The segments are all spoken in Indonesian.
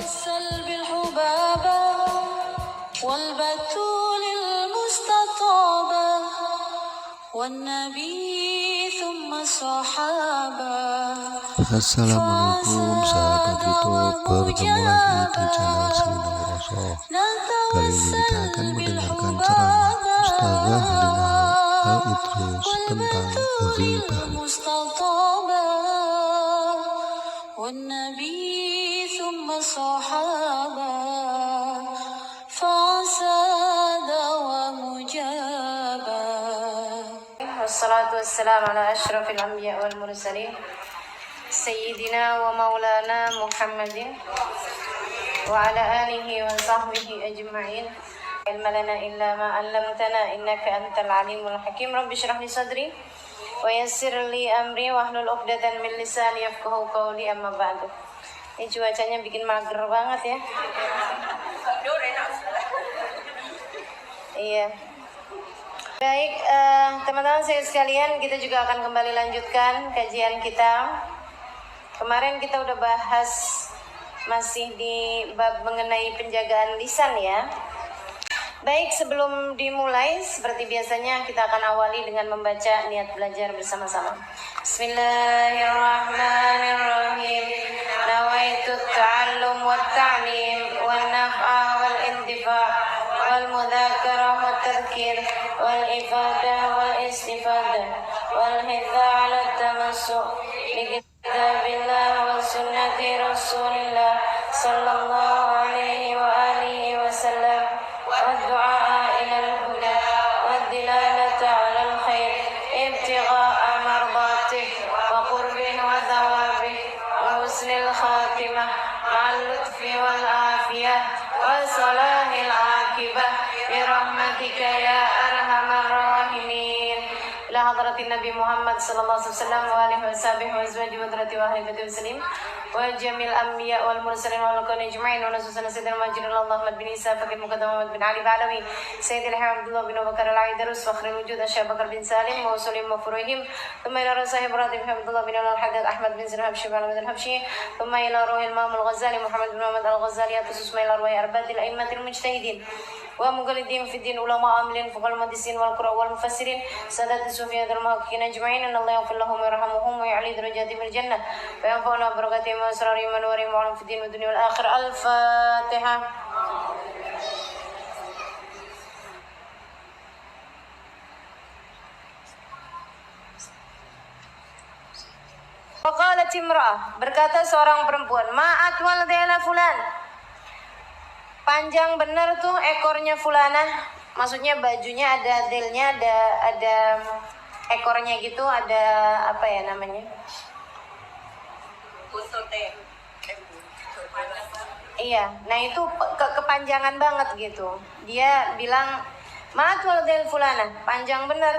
السلب الحبابا والبتول المستطابة والنبي ثم الصحابة. Assalamualaikum sahabat YouTube, bertemu lagi di channel Sinar Rasul. Kali ini kita akan mendengarkan ceramah Ustazah Halimah Al-Idrus tentang ghibah. Wassalatu wassalamu ala ashrafil anbiya wal mursalin Sayyidina wa maulana Muhammadin wa ala alihi wa sahbihi ajma'in. Ilma lana illa ma 'allamtana innaka antal alimul hakim. Rabbi shrah li sadri wa yassir li amri wahlul 'uqdatam min lisani yafqahu qawli, amma ba'du. Ini cuacanya bikin mager banget ya. Iya. Baik, teman-teman saya sekalian, kita juga akan kembali lanjutkan kajian kita. Kemarin kita udah bahas masih di bab mengenai penjagaan lisan ya. Baik, sebelum dimulai seperti biasanya kita akan awali dengan membaca niat belajar bersama-sama. Bismillahirrahmanirrahim. Nawaitu ta'allum wa ta'lim wa naf'a wal intifa' wal mudzakarah wa tadhkir wal ifadah wal istifadah wal hitha 'ala tamassuk bi kitabillah wa sunnati rasulillah sallallahu alaihi wa alihi wa sallam wa du'a ila al-huda wa dilalata 'ala al-khair ibtigha'a mardatih wa qurbih wa thawabih wa husnil khatimah ma'al lutfi wal afiyah wa salahil aqibah birahmatika ya arhamar rahimin. Ila hadratin Nabi Muhammad sallallahu alaihi wasallam wa alihi washabihi wa azwajihi wa dzurriyyatihi wa ahli baitihi muslim wa jamil anbiya wal mursalin wal qawmi ajma'in wa nasusana sayyidina Muhammad Ahmad bin Isa Fakir Muqaddam Muhammad bin Ali Ba'alawi Sayyidina Abdullah bin Bakar al-Aidarus Fakhrul Wujud Asy Bakar bin Salim wa usulim mafruhim thumma ila sahib Ratib Abdullah bin Al-Haddad Ahmad bin Zainab Habsyi bin Al-Habsyi thumma ila ruhil Imam Al-Ghazali Muhammad bin Muhammad Al-Ghazali atus ila ruhi arba'atil a'immatil mujtahidin wa muqallidin fi din ulama amilin fuqal muhaddisin wal qurra wal mufassirin sadat sufiyyah wal muhaqqiqin ajma'in anallahu yaghfir lahum wa yarhamuhum wa ya'li darajatihim fil jannah wa yanfa'una barakatihim wa asrarihim wa nurihim wa fi din wa dunya wal akhir. Al-Fatihah. Faqalat imra'ah, berkata seorang perempuan, ma'at wal dela fulan, panjang benar tuh ekornya fulanah. Maksudnya bajunya ada delnya, ada ekornya gitu, ada apa ya namanya? Iya, nah itu kepanjangan banget gitu. Dia bilang ma'atul del fulana, panjang bener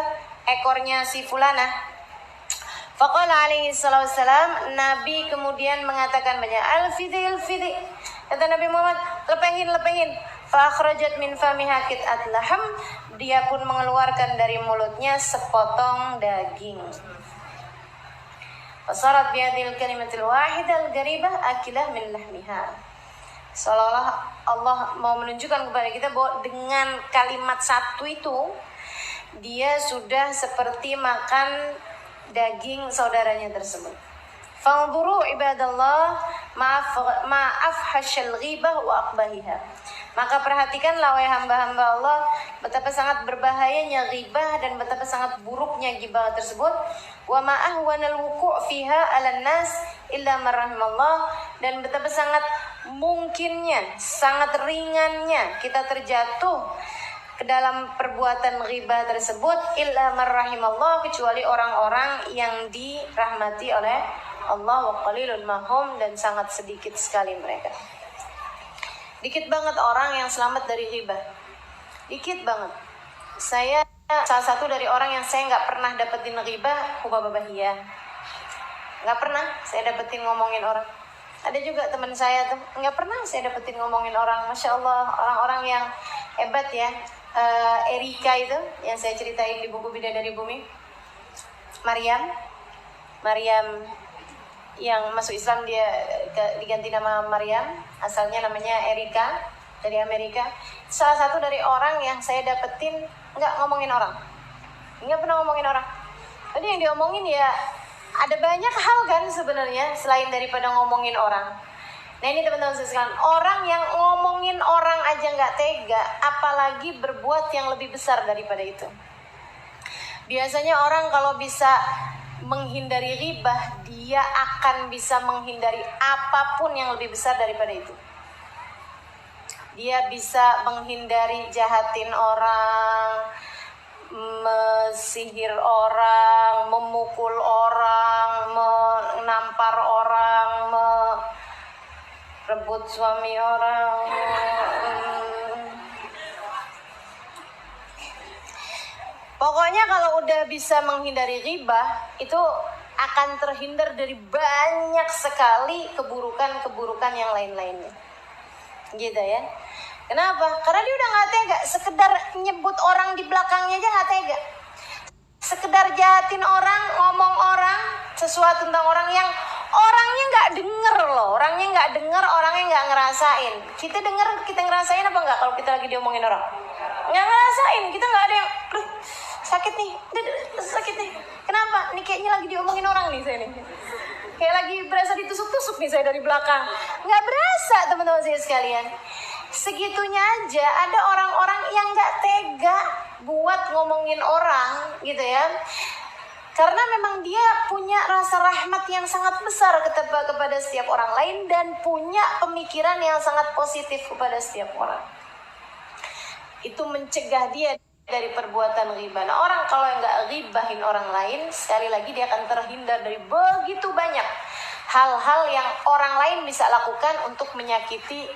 ekornya si fulana. Faqala alaihi salatu wassalam, Nabi kemudian mengatakan banyak al-fidi. Kata Nabi Muhammad, lepengin. Fa akhrajat min famiha qit'at laham, dia pun mengeluarkan dari mulutnya sepotong daging. Fasarat bihadil kalimatil wahidah al-garibah akilah min lahmiha. Seolah-olah Allah mau menunjukkan kepada kita bahwa dengan kalimat satu itu dia sudah seperti makan daging saudaranya tersebut. Fanzuru ibadallah ma'afhashal ghibah wa aqbahiha. Maka perhatikanlah wahai hamba-hamba Allah, betapa sangat berbahayanya ghibah dan betapa sangat buruknya ghibah tersebut. Wa ma'ahwanal wuqu' fiha 'alan nas illa man rahimallah, dan betapa sangat mungkinnya, sangat ringannya kita terjatuh ke dalam perbuatan ghibah tersebut illa man rahimallah, kecuali orang-orang yang dirahmati oleh Allah, wa qalilun mahum, dan sangat sedikit sekali mereka. Dikit banget orang yang selamat dari ghibah. Dikit banget. Saya salah satu dari orang yang saya nggak pernah dapetin ghibah, hubababahiyah. Nggak pernah saya dapetin ngomongin orang. Ada juga teman saya tuh nggak pernah saya dapetin ngomongin orang. Masya Allah, orang-orang yang hebat ya. Erika itu yang saya ceritain di buku Bidadari Bumi. Maryam yang masuk Islam dia diganti nama Maryam, asalnya namanya Erika dari Amerika. Salah satu dari orang yang saya dapetin nggak ngomongin orang, nggak pernah ngomongin orang. Tadi yang diomongin ya ada banyak hal kan sebenarnya selain daripada ngomongin orang. Nah ini teman-teman sekalian, orang yang ngomongin orang aja nggak tega, apalagi berbuat yang lebih besar daripada itu. Biasanya orang kalau bisa menghindari ghibah, dia akan bisa menghindari apapun yang lebih besar daripada itu. Dia bisa menghindari jahatin orang, mesihir orang, memukul orang, menampar orang, merebut suami orang. Pokoknya kalau udah bisa menghindari ghibah, itu akan terhindar dari banyak sekali keburukan-keburukan yang lain-lainnya. Gitu ya. Kenapa? Karena dia udah gak tega. Sekedar nyebut orang di belakangnya aja gak tega. Sekedar jahatin orang, ngomong orang, sesuatu tentang orang yang orangnya gak denger loh. Orangnya gak denger, orangnya gak ngerasain. Kita denger, kita ngerasain apa gak kalau kita lagi diomongin orang? Gak ngerasain, kita gak ada yang sakit nih, sakit nih. Kenapa? Nih kayaknya lagi diomongin orang nih saya nih. Kayak lagi berasa ditusuk-tusuk nih saya dari belakang. Nggak berasa teman-teman saya sekalian. Segitunya aja ada orang-orang yang nggak tega buat ngomongin orang gitu ya. Karena memang dia punya rasa rahmat yang sangat besar kepada setiap orang lain dan punya pemikiran yang sangat positif kepada setiap orang. Itu mencegah dia dari perbuatan ghibah. Nah, orang kalau nggak ghibahin orang lain, sekali lagi dia akan terhindar dari begitu banyak hal-hal yang orang lain bisa lakukan untuk menyakiti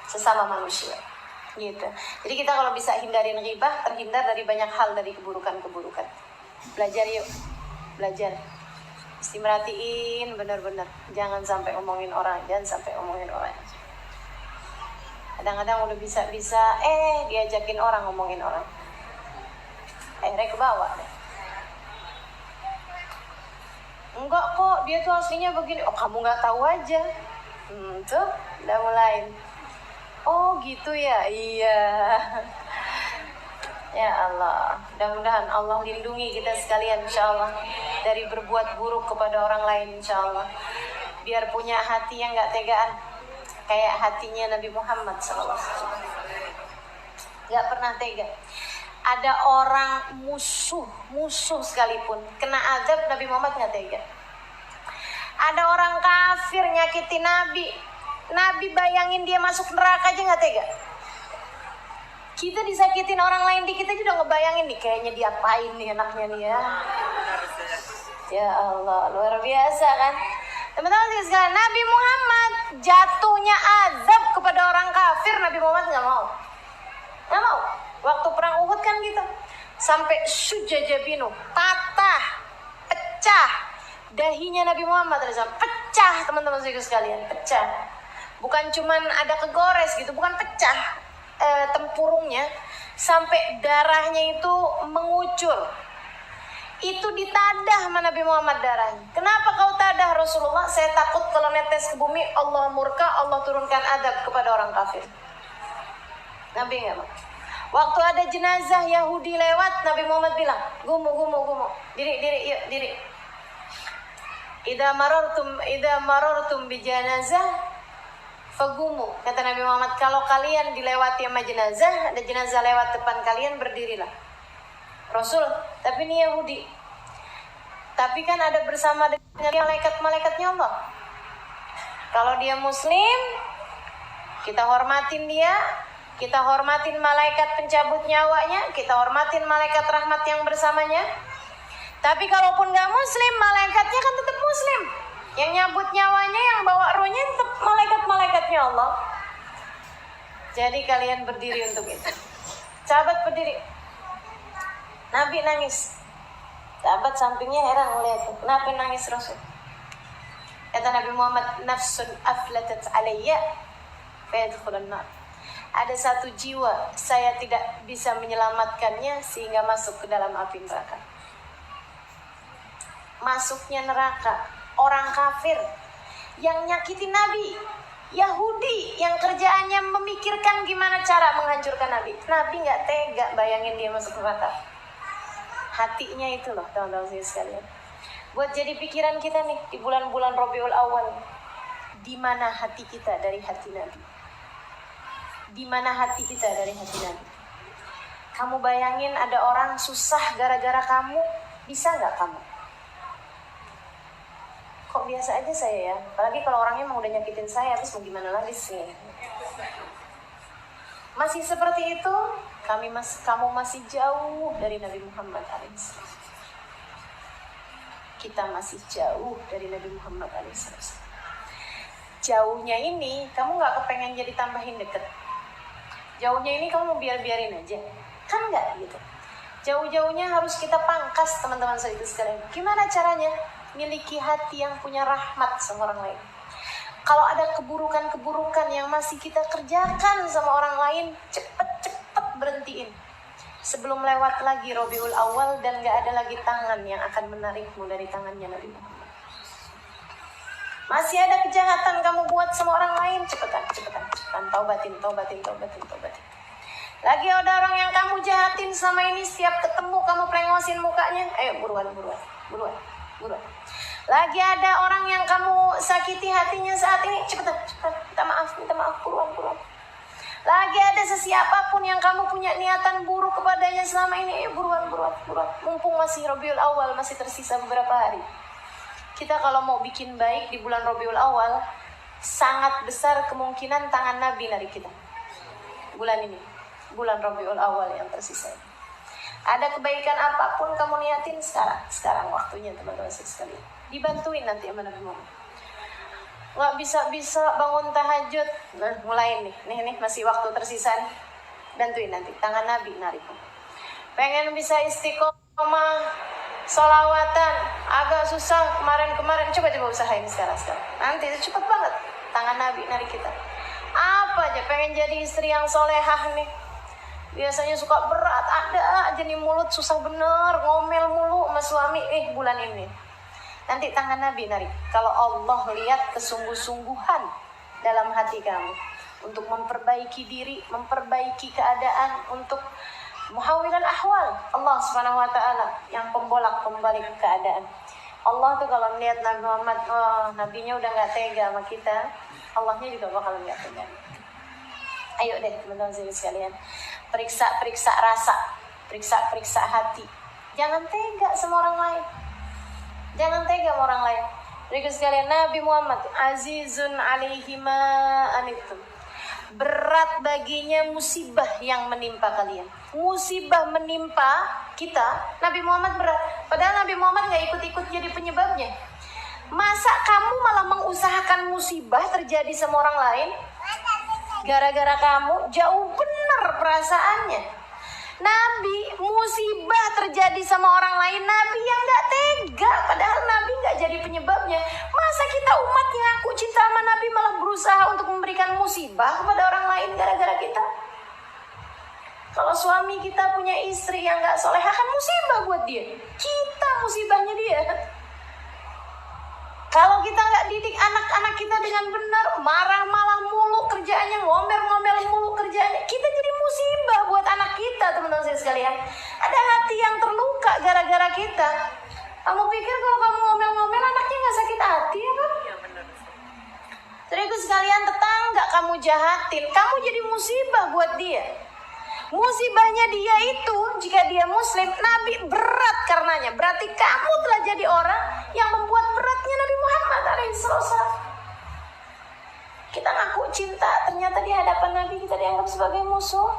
sesama manusia. Gitu. Jadi kita kalau bisa hindarin ghibah, terhindar dari banyak hal dari keburukan-keburukan. Belajar yuk, belajar. Mesti merhatiin benar-benar. Jangan sampai omongin orang, jangan sampai omongin orang. Kadang-kadang udah bisa-bisa, diajakin orang ngomongin orang. Akhirnya ke bawah deh. Enggak kok, dia tuh aslinya begini. Oh kamu gak tahu aja. Tuh udah mulai. Oh gitu ya, iya. Ya Allah, mudah-mudahan Allah lindungi kita sekalian insya Allah dari berbuat buruk kepada orang lain insya Allah. Biar punya hati yang gak tegaan kayak hatinya Nabi Muhammad SAW. Gak pernah tega. Ada orang musuh sekalipun kena azab, Nabi Muhammad nggak tega. Ada orang kafir nyakitin Nabi bayangin dia masuk neraka aja nggak tega. Kita disakitin orang lain dikit aja udah ngebayangin nih kayaknya diapain nih anaknya nih ya. Ya Allah, luar biasa kan. Teman-teman sekalian, Nabi Muhammad jatuhnya azab kepada orang kafir, Nabi Muhammad nggak mau. Waktu perang Uhud kan gitu. Sampai sujajabinu, patah, pecah. Dahinya Nabi Muhammad pecah, teman-teman sekalian, pecah. Bukan cuman ada kegores gitu, bukan pecah tempurungnya. Sampai darahnya itu mengucur. Itu ditadah sama Nabi Muhammad darahnya. Kenapa kau tadah Rasulullah? Saya takut kalau netes ke bumi Allah murka, Allah turunkan adab kepada orang kafir. Nabi nggak mau. Waktu ada jenazah Yahudi lewat, Nabi Muhammad bilang, gumu. Diri, yuk, diri. Idza marartum bi janazah fagumu. Kata Nabi Muhammad, kalau kalian dilewati sama jenazah, ada jenazah lewat depan kalian, berdirilah. Rasul, tapi ini Yahudi. Tapi kan ada bersama dengan malaikat-malaikatnya Allah. Kalau dia muslim, kita hormatin dia. Kita hormatin malaikat pencabut nyawanya, kita hormatin malaikat rahmat yang bersamanya. Tapi kalaupun gak muslim, malaikatnya kan tetap muslim. Yang nyabut nyawanya, yang bawa ruhnya tetap malaikat-malaikatnya Allah. Jadi kalian berdiri untuk itu. Sahabat berdiri. Nabi nangis. Sahabat sampingnya heran melihat, kenapa nangis Rasul? Kata Nabi Muhammad, nafsun aflatat alayya fayadkhulun nar. Ada satu jiwa, saya tidak bisa menyelamatkannya sehingga masuk ke dalam api neraka. Masuknya neraka orang kafir yang nyakitin Nabi, Yahudi yang kerjaannya memikirkan gimana cara menghancurkan Nabi. Nabi nggak tega bayangin dia masuk neraka. Hatinya itu loh teman-teman sekalian. Buat jadi pikiran kita nih di bulan-bulan Rabiul Awal. Di mana hati kita dari hati Nabi? Di mana hati kita dari hati Nabi? Kamu bayangin ada orang susah gara-gara kamu, bisa nggak kamu? Kok biasa aja saya ya? Apalagi kalau orangnya emang udah nyakitin saya, terus mau gimana lagi sih? Masih seperti itu, kamu masih jauh dari Nabi Muhammad SAW. Kita masih jauh dari Nabi Muhammad SAW. Jauhnya ini, kamu nggak kepengen jadi tambahin deket. Jauhnya ini kamu mau biarin aja. Kan nggak gitu. Jauh-jauhnya harus kita pangkas teman-teman saya itu sekalian. Gimana caranya? Miliki hati yang punya rahmat sama orang lain. Kalau ada keburukan-keburukan yang masih kita kerjakan sama orang lain, cepet-cepet berhentiin. Sebelum lewat lagi Rabiul Awal dan gak ada lagi tangan yang akan menarikmu dari tangannya Nabi Muhammad. Masih ada kejahatan kamu buat sama orang lain, cepetan. Taubatin. Lagi ada orang yang kamu jahatin sama ini, setiap ketemu kamu plengosin mukanya, ayo buruan. Lagi ada orang yang kamu sakiti hatinya saat ini, cepetan, minta maaf, buruan. Lagi ada sesiapapun yang kamu punya niatan buruk kepadanya selama ini, ayo buruan. Mumpung masih Rabiul Awal, masih tersisa beberapa hari. Kita kalau mau bikin baik di bulan Rabiul Awal, sangat besar kemungkinan tangan Nabi dari kita. Bulan ini, bulan Rabiul Awal yang tersisa. Ada kebaikan apapun kamu niatin sekarang waktunya teman-teman sekalian. Dibantuin nanti sama Nabi Muhammad. Nggak bisa bangun tahajud. Nah, mulai nih masih waktu tersisa nih. Bantuin nanti, tangan Nabi narik. Pengen bisa istiqomah, sholawatan, agak susah kemarin, coba usahain sekarang. Nanti itu cepet banget, tangan Nabi narik kita. Apa aja, pengen jadi istri yang solehah nih. Biasanya suka berat, ada aja nih mulut susah bener, ngomel mulu sama suami, bulan ini. Nanti tangan Nabi narik. Kalau Allah lihat kesungguh-sungguhan dalam hati kamu untuk memperbaiki diri, memperbaiki keadaan, untuk muhawilal ahwal, Allah Subhanahu wa taala yang pembolak-pembalik keadaan. Allah tuh kalau melihat Nabi Muhammad, nabinya udah enggak tega sama kita, Allahnya juga bakal enggak tega. Ayo deh teman-teman sekalian, periksa rasa, periksa hati. Jangan tega sama orang lain. Jadi sekalian, Nabi Muhammad azizun alaihi ma anittum. Berat baginya musibah yang menimpa kalian. Musibah menimpa kita, Nabi Muhammad berat. Padahal Nabi Muhammad gak ikut-ikut jadi penyebabnya. Masa kamu malah mengusahakan musibah terjadi sama orang lain? Gara-gara kamu, jauh bener perasaannya. Nabi musibah terjadi sama orang lain, Nabi yang gak tega, padahal Nabi gak jadi penyebabnya. Masa kita umat yang ngaku cinta sama Nabi malah berusaha untuk memberikan musibah kepada orang lain gara-gara kita? Kalau suami kita punya istri yang gak solehah, kan musibah buat dia. Kita musibahnya dia. Kalau kita gak didik anak-anak kita dengan benar, marah-marah mulu kerjaannya, ngomel-ngomel mulu kerjaannya, kita jadi musibah buat anak kita, teman-teman saya sekalian. Ada hati yang terluka gara-gara kita. Kamu pikir kalau kamu ngomel-ngomel anaknya gak sakit hati ya kan? Terigu sekalian, tetangga kamu jahatin, kamu jadi musibah buat dia. Musibahnya dia itu, jika dia muslim, Nabi berat karenanya. Berarti kamu telah jadi orang yang membuat beratnya Nabi Muhammad SAW. Kita ngaku cinta, ternyata di hadapan Nabi kita dianggap sebagai musuh.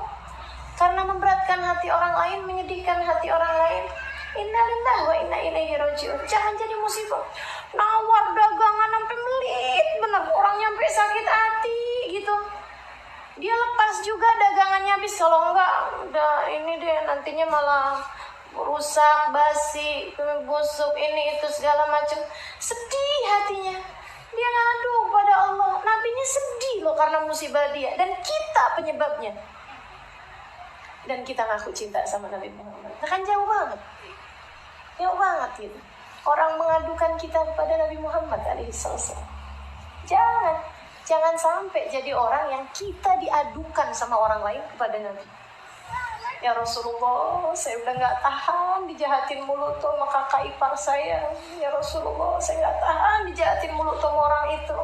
Karena memberatkan hati orang lain, menyedihkan hati orang lain. Inna lillahi wa inna ilaihi raji'un. Jangan jadi musibah. Nawar dagangan sampai melit, bener. Orang nyampe sakit hati gitu. Dia lepas juga dagangannya habis, kalau enggak udah ini deh nantinya malah rusak, basi, busuk, ini itu segala macam. Sedih hatinya. Dia ngadu pada Allah. Nabinya sedih loh karena musibah dia, dan kita penyebabnya. Dan kita ngaku cinta sama Nabi Muhammad. Nah kan jauh banget gitu. orang mengadukan kita kepada Nabi Muhammad alaihissalam. Jangan sampai jadi orang yang kita diadukan sama orang lain kepada Nabi. Ya Rasulullah, saya udah nggak tahan dijahatin mulut sama kakak ipar saya. Ya Rasulullah, saya nggak tahan dijahatin mulut sama orang itu.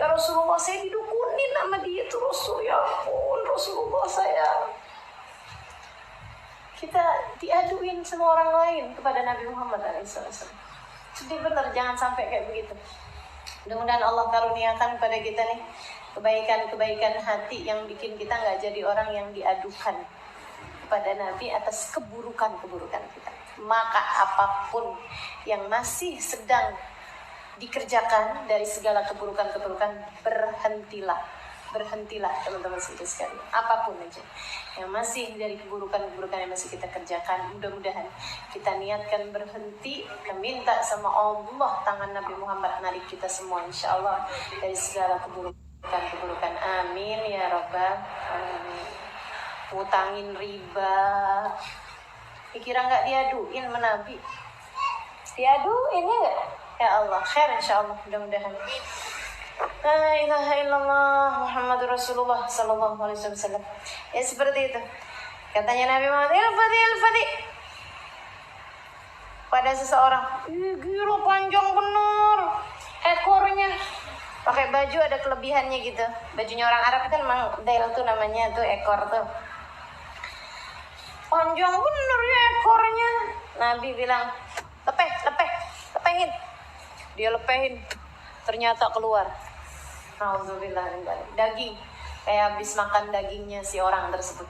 Ya Rasulullah, saya didukunin sama dia itu Rasul. Ya ampun Rasulullah, saya. Kita diaduin sama orang lain kepada Nabi Muhammad SAW. Jadi benar, jangan sampai kayak begitu. Mudah-mudahan Allah karuniakan kepada kita nih kebaikan-kebaikan hati yang bikin kita nggak jadi orang yang diadukan kepada Nabi atas keburukan-keburukan kita. Maka apapun yang masih sedang dikerjakan dari segala keburukan-keburukan, berhentilah teman-teman sekalian. Apapun aja yang masih dari keburukan-keburukan yang masih kita kerjakan, mudah-mudahan kita niatkan berhenti, kita minta sama Allah tangan Nabi Muhammad narik kita semua insyaallah dari segala keburukan-keburukan. Amin ya rabbal alamin. Ngutangin riba, dikira nggak diaduin sama Nabi? Diaduin ya nggak? Ya Allah, khair insyaallah, mudah-mudahan. La ilaha illallah Muhammadur Rasulullah sallallahu alaihi wasallam. Ya seperti itu. Katanya Nabi Muhammad, ilfati. Pada seseorang, gila panjang bener ekornya. Pakai baju ada kelebihannya gitu. Bajunya orang Arab kan memang dail tuh namanya tuh ekor tuh. Panjang bener ya ekornya. Nabi bilang, lepehin. Dia lepehin. Ternyata keluar. Alhamdulillah, daging. Kayak habis makan dagingnya si orang tersebut.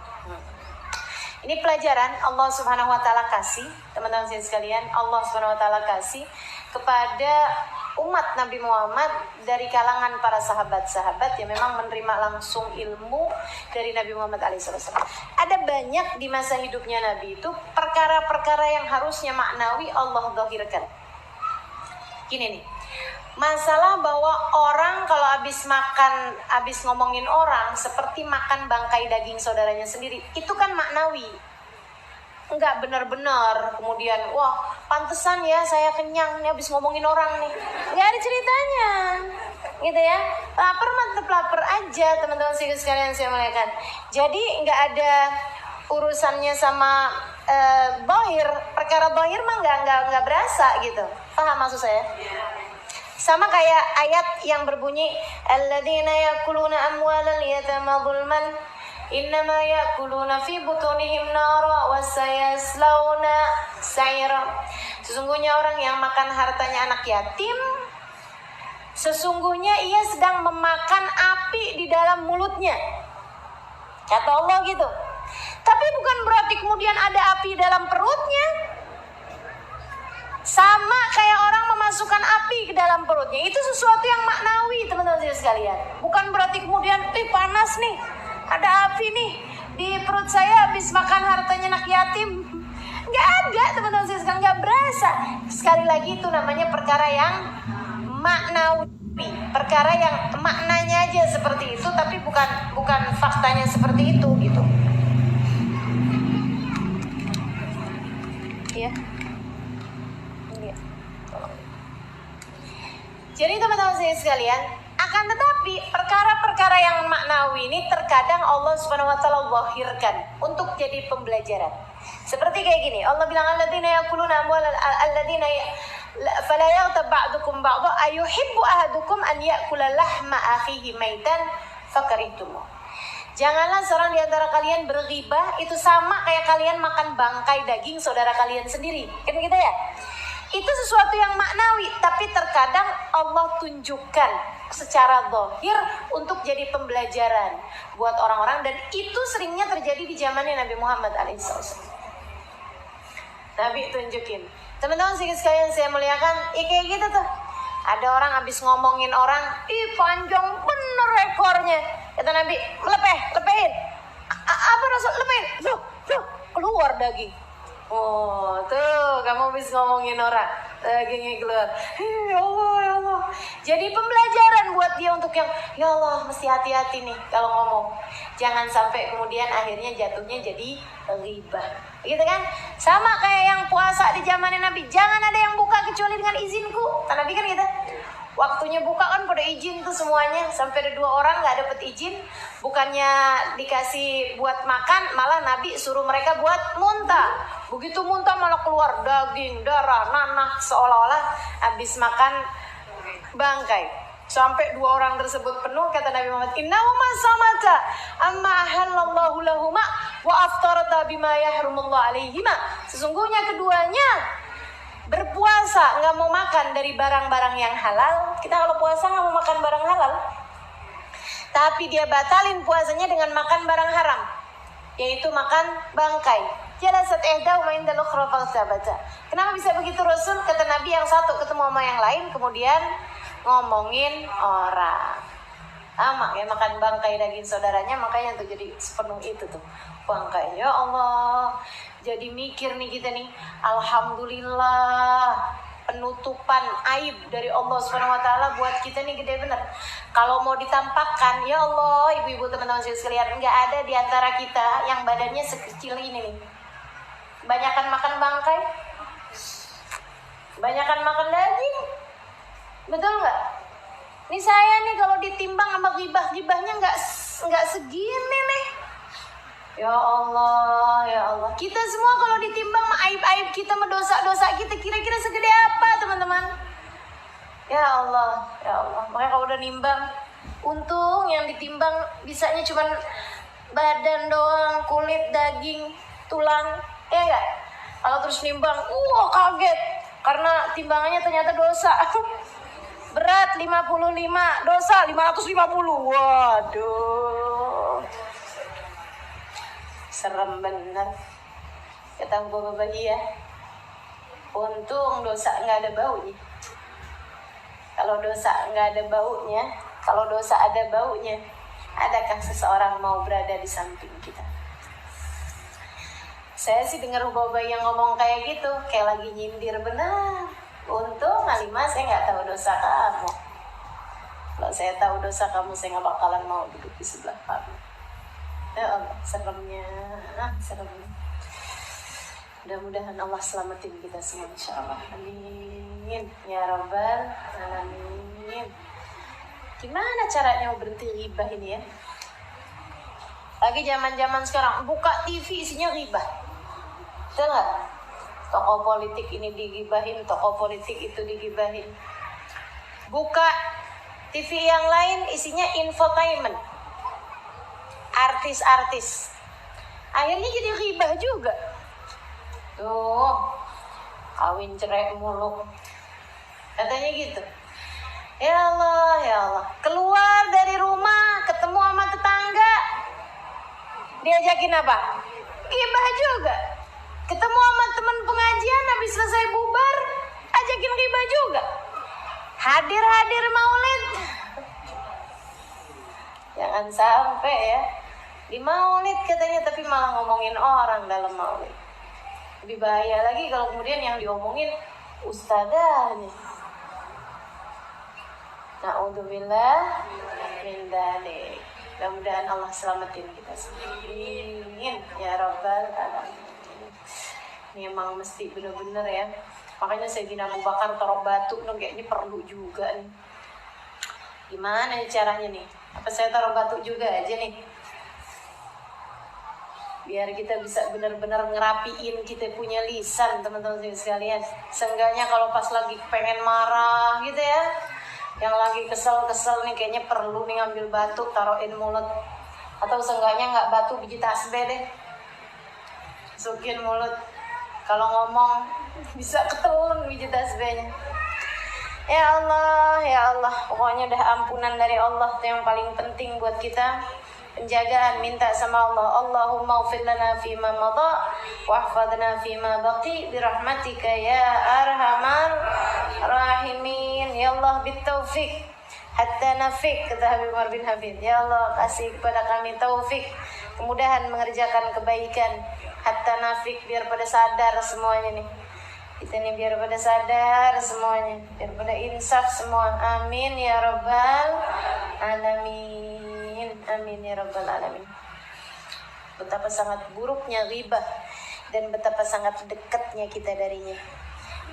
Ini pelajaran Allah Subhanahu wa taala kasih, teman-teman sekalian, Allah Subhanahu wa taala kasih kepada umat Nabi Muhammad dari kalangan para sahabat-sahabat yang memang menerima langsung ilmu dari Nabi Muhammad SAW. Ada banyak di masa hidupnya Nabi itu perkara-perkara yang harusnya maknawi Allah zahirkan. Gini nih, masalah bahwa orang kalau habis ngomongin orang seperti makan bangkai daging saudaranya sendiri, itu kan maknawi. Enggak benar-benar kemudian wah pantesan ya saya kenyang nih habis ngomongin orang nih, nggak ada ceritanya gitu ya. Lapar mantep lapar aja teman-teman sekalian saya muliakan. Jadi nggak ada urusannya sama bahir, perkara bahir mah nggak berasa gitu, paham maksud saya? Sama kayak ayat yang berbunyi alladzina yakuluna amwalal yatama zulman innama yakuluna fi butunihim nara wa sayaslawna sa'ira. Sesungguhnya orang yang makan hartanya anak yatim, sesungguhnya ia sedang memakan api di dalam mulutnya, kata Allah gitu. Tapi bukan berarti kemudian ada api dalam perutnya. Sama kayak orang memasukkan api ke dalam perutnya, itu sesuatu yang maknawi teman-teman sekalian. Bukan berarti kemudian panas nih, ada api nih di perut saya habis makan hartanya anak yatim. Nggak ada teman-teman sekalian, nggak berasa. Sekali lagi itu namanya perkara yang maknawi, perkara yang maknanya aja seperti itu, tapi bukan faktanya seperti itu gitu. Iya. Jadi teman-teman sekalian, akan tetapi perkara-perkara yang maknawi ini terkadang Allah Subhanahu wa taala zahirkan untuk jadi pembelajaran. Seperti kayak gini, Allah bilang alladzina yakuluna amwal alladzina fala yaghtab ba'dukum ba'dha ayuhibbu ahadukum an ya'kula lahma akhihi maitan fakarihtum. Janganlah seorang di antara kalian berghibah, itu sama kayak kalian makan bangkai daging saudara kalian sendiri. Kan gitu ya? Itu sesuatu yang maknawi, tapi terkadang Allah tunjukkan secara zahir untuk jadi pembelajaran buat orang-orang, dan itu seringnya terjadi di zamannya Nabi Muhammad alaihissalam. Nabi tunjukin. Teman-teman sekalian saya muliakan, kayak gitu tuh. Ada orang habis ngomongin orang, panjang bener ekornya. Kata Nabi, lepehin. Apa Rasul lepehin? Loh, keluar daging. Oh, tuh kamu bisa ngomongin orang lagi keluar. Ya Allah, ya Allah. Jadi pembelajaran buat dia untuk yang ya Allah mesti hati-hati nih kalau ngomong. Jangan sampai kemudian akhirnya jatuhnya jadi ghibah. Gitu kan? Sama kayak yang puasa di zaman Nabi. Jangan ada yang buka kecuali dengan izinku. Nabi kan gitu. Waktunya buka kan pada izin tuh semuanya. Sampai ada 2 orang gak dapet izin. Bukannya dikasih buat makan, malah Nabi suruh mereka buat muntah. Begitu muntah malah keluar daging, darah, nanah. Seolah-olah habis makan bangkai. Sampai 2 orang tersebut penuh, kata Nabi Muhammad, innahuma samata amma ahallallahu lahuma wa aftarata bima yahrumullah alaihima. Sesungguhnya keduanya berpuasa, nggak mau makan dari barang-barang yang halal. Kita kalau puasa nggak mau makan barang halal, tapi dia batalin puasanya dengan makan barang haram, yaitu makan bangkai. Jalasat ihdahuma indal ukhra faghtabata. Kenapa bisa begitu Rasul? Kata Nabi, yang satu ketemu sama yang lain kemudian ngomongin orang. Ya makan bangkai daging saudaranya, makanya tuh jadi sepenuh itu tuh bangkai. Ya Allah, jadi mikir nih kita nih, alhamdulillah penutupan aib dari Allah SWT buat kita nih gede bener. Kalau mau ditampakkan, ya Allah, ibu-ibu teman-teman sekalian, nggak ada di antara kita yang badannya sekecil ini nih. Banyakan makan bangkai, banyakan makan daging, betul nggak? Nih saya nih kalau ditimbang sama gibah-gibahnya nggak segini nih. Ya Allah, ya Allah. Kita semua kalau ditimbang sama aib-aib kita, sama dosa-dosa kita, kira-kira segede apa teman-teman? Ya Allah, ya Allah. Makanya kalau udah nimbang, untung yang ditimbang bisanya cuma badan doang, kulit, daging, tulang, ya enggak? Kalau terus nimbang, kaget karena timbangannya ternyata dosa. Berat 55, dosa 550. Waduh. Serem bener. Kata Bapak iya. Untung dosa nggak ada baunya. Kalau dosa nggak ada baunya, kalau dosa ada baunya, adakah seseorang mau berada di samping kita? Saya sih dengar Bapak yang ngomong kayak gitu, kayak lagi nyindir benar. Untung Halimah saya nggak tahu dosa kamu. Kalau saya tahu dosa kamu, saya nggak bakalan mau duduk di sebelah kamu. Ya Allah, seremnya, seremnya. Mudah-mudahan Allah selamatin kita semua, insya Allah. Amin. Ya Rabbal Alamin. Gimana caranya mau berhenti ghibah ini ya? Lagi zaman-zaman sekarang, buka TV isinya ghibah. Betul nggak? Tokoh politik ini digibahin, tokoh politik itu digibahin. Buka TV yang lain isinya infotainment, artis-artis. Akhirnya jadi ghibah juga. Tuh, kawin cerai mulu, katanya gitu. Ya Allah, ya Allah. Keluar dari rumah, ketemu sama tetangga, diajakin apa? Ghibah juga. Ketemu sama teman pengajian, habis selesai bubar, ajakin ghibah juga. Hadir maulid. Jangan sampai ya. Di maulid katanya, tapi malah ngomongin orang dalam maulid. Lebih bahaya lagi kalau kemudian yang diomongin ustadzahnya. Na'udzubillah min dzalik. Mudah-mudahan Allah selamatin kita semua. Amin ya Rabbal Alamin. Ini emang mesti bener-bener ya. Makanya Sayyidina Abu Bakar taruh batu dong, kayaknya perlu juga nih. Gimana caranya nih? Apa saya taruh batu juga aja nih? Biar kita bisa benar-benar ngerapiin kita punya lisan, teman-teman sekalian. Seenggaknya kalau pas lagi pengen marah gitu ya, yang lagi kesel-kesel nih, kayaknya perlu nih ngambil batu taruhin mulut. Atau seenggaknya nggak batu, biji tasbih deh, masukin mulut. Kalau ngomong bisa ketelun biji tasbihnya. Ya Allah, ya Allah. Pokoknya udah ampunan dari Allah itu yang paling penting buat kita. Penjagaan, minta sama Allah. Allahumma ufir lana fima madha wahfadna fima baqi birahmatika ya arhamar rahimin. Ya Allah, bitaufiq hatta nafik, kata Habib Umar bin Habib. Ya Allah, kasih kepada kami taufik, kemudahan mengerjakan kebaikan, hatta nafik, biar pada sadar semuanya nih. Kita nih biar pada sadar semuanya, biar pada insaf semua. Amin ya rabbal alamin. Amin ya rabbal alamin. Betapa sangat buruknya ghibah dan betapa sangat dekatnya kita darinya.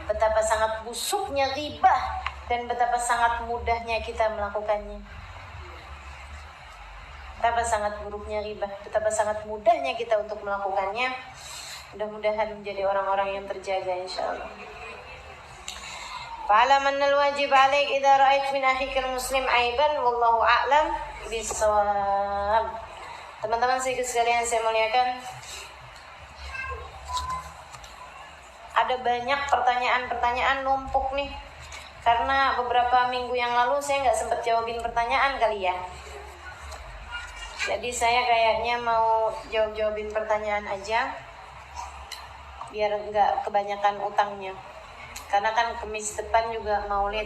Betapa sangat busuknya ghibah dan betapa sangat mudahnya kita melakukannya. Betapa sangat buruknya ghibah, betapa sangat mudahnya kita untuk melakukannya. Mudah-mudahan menjadi orang-orang yang terjaga insyaallah. Fa'alam anna al-wajib 'alaik idza ra'ait min akhikal muslim aiban wallahu a'lam bis-shawab. Teman-teman sekalian saya muliakan, ada banyak pertanyaan-pertanyaan numpuk nih. Karena beberapa minggu yang lalu saya nggak sempat jawabin pertanyaan kali ya. Jadi saya kayaknya mau jawabin pertanyaan aja, biar nggak kebanyakan utangnya. Karena kan Kamis depan juga Maulid.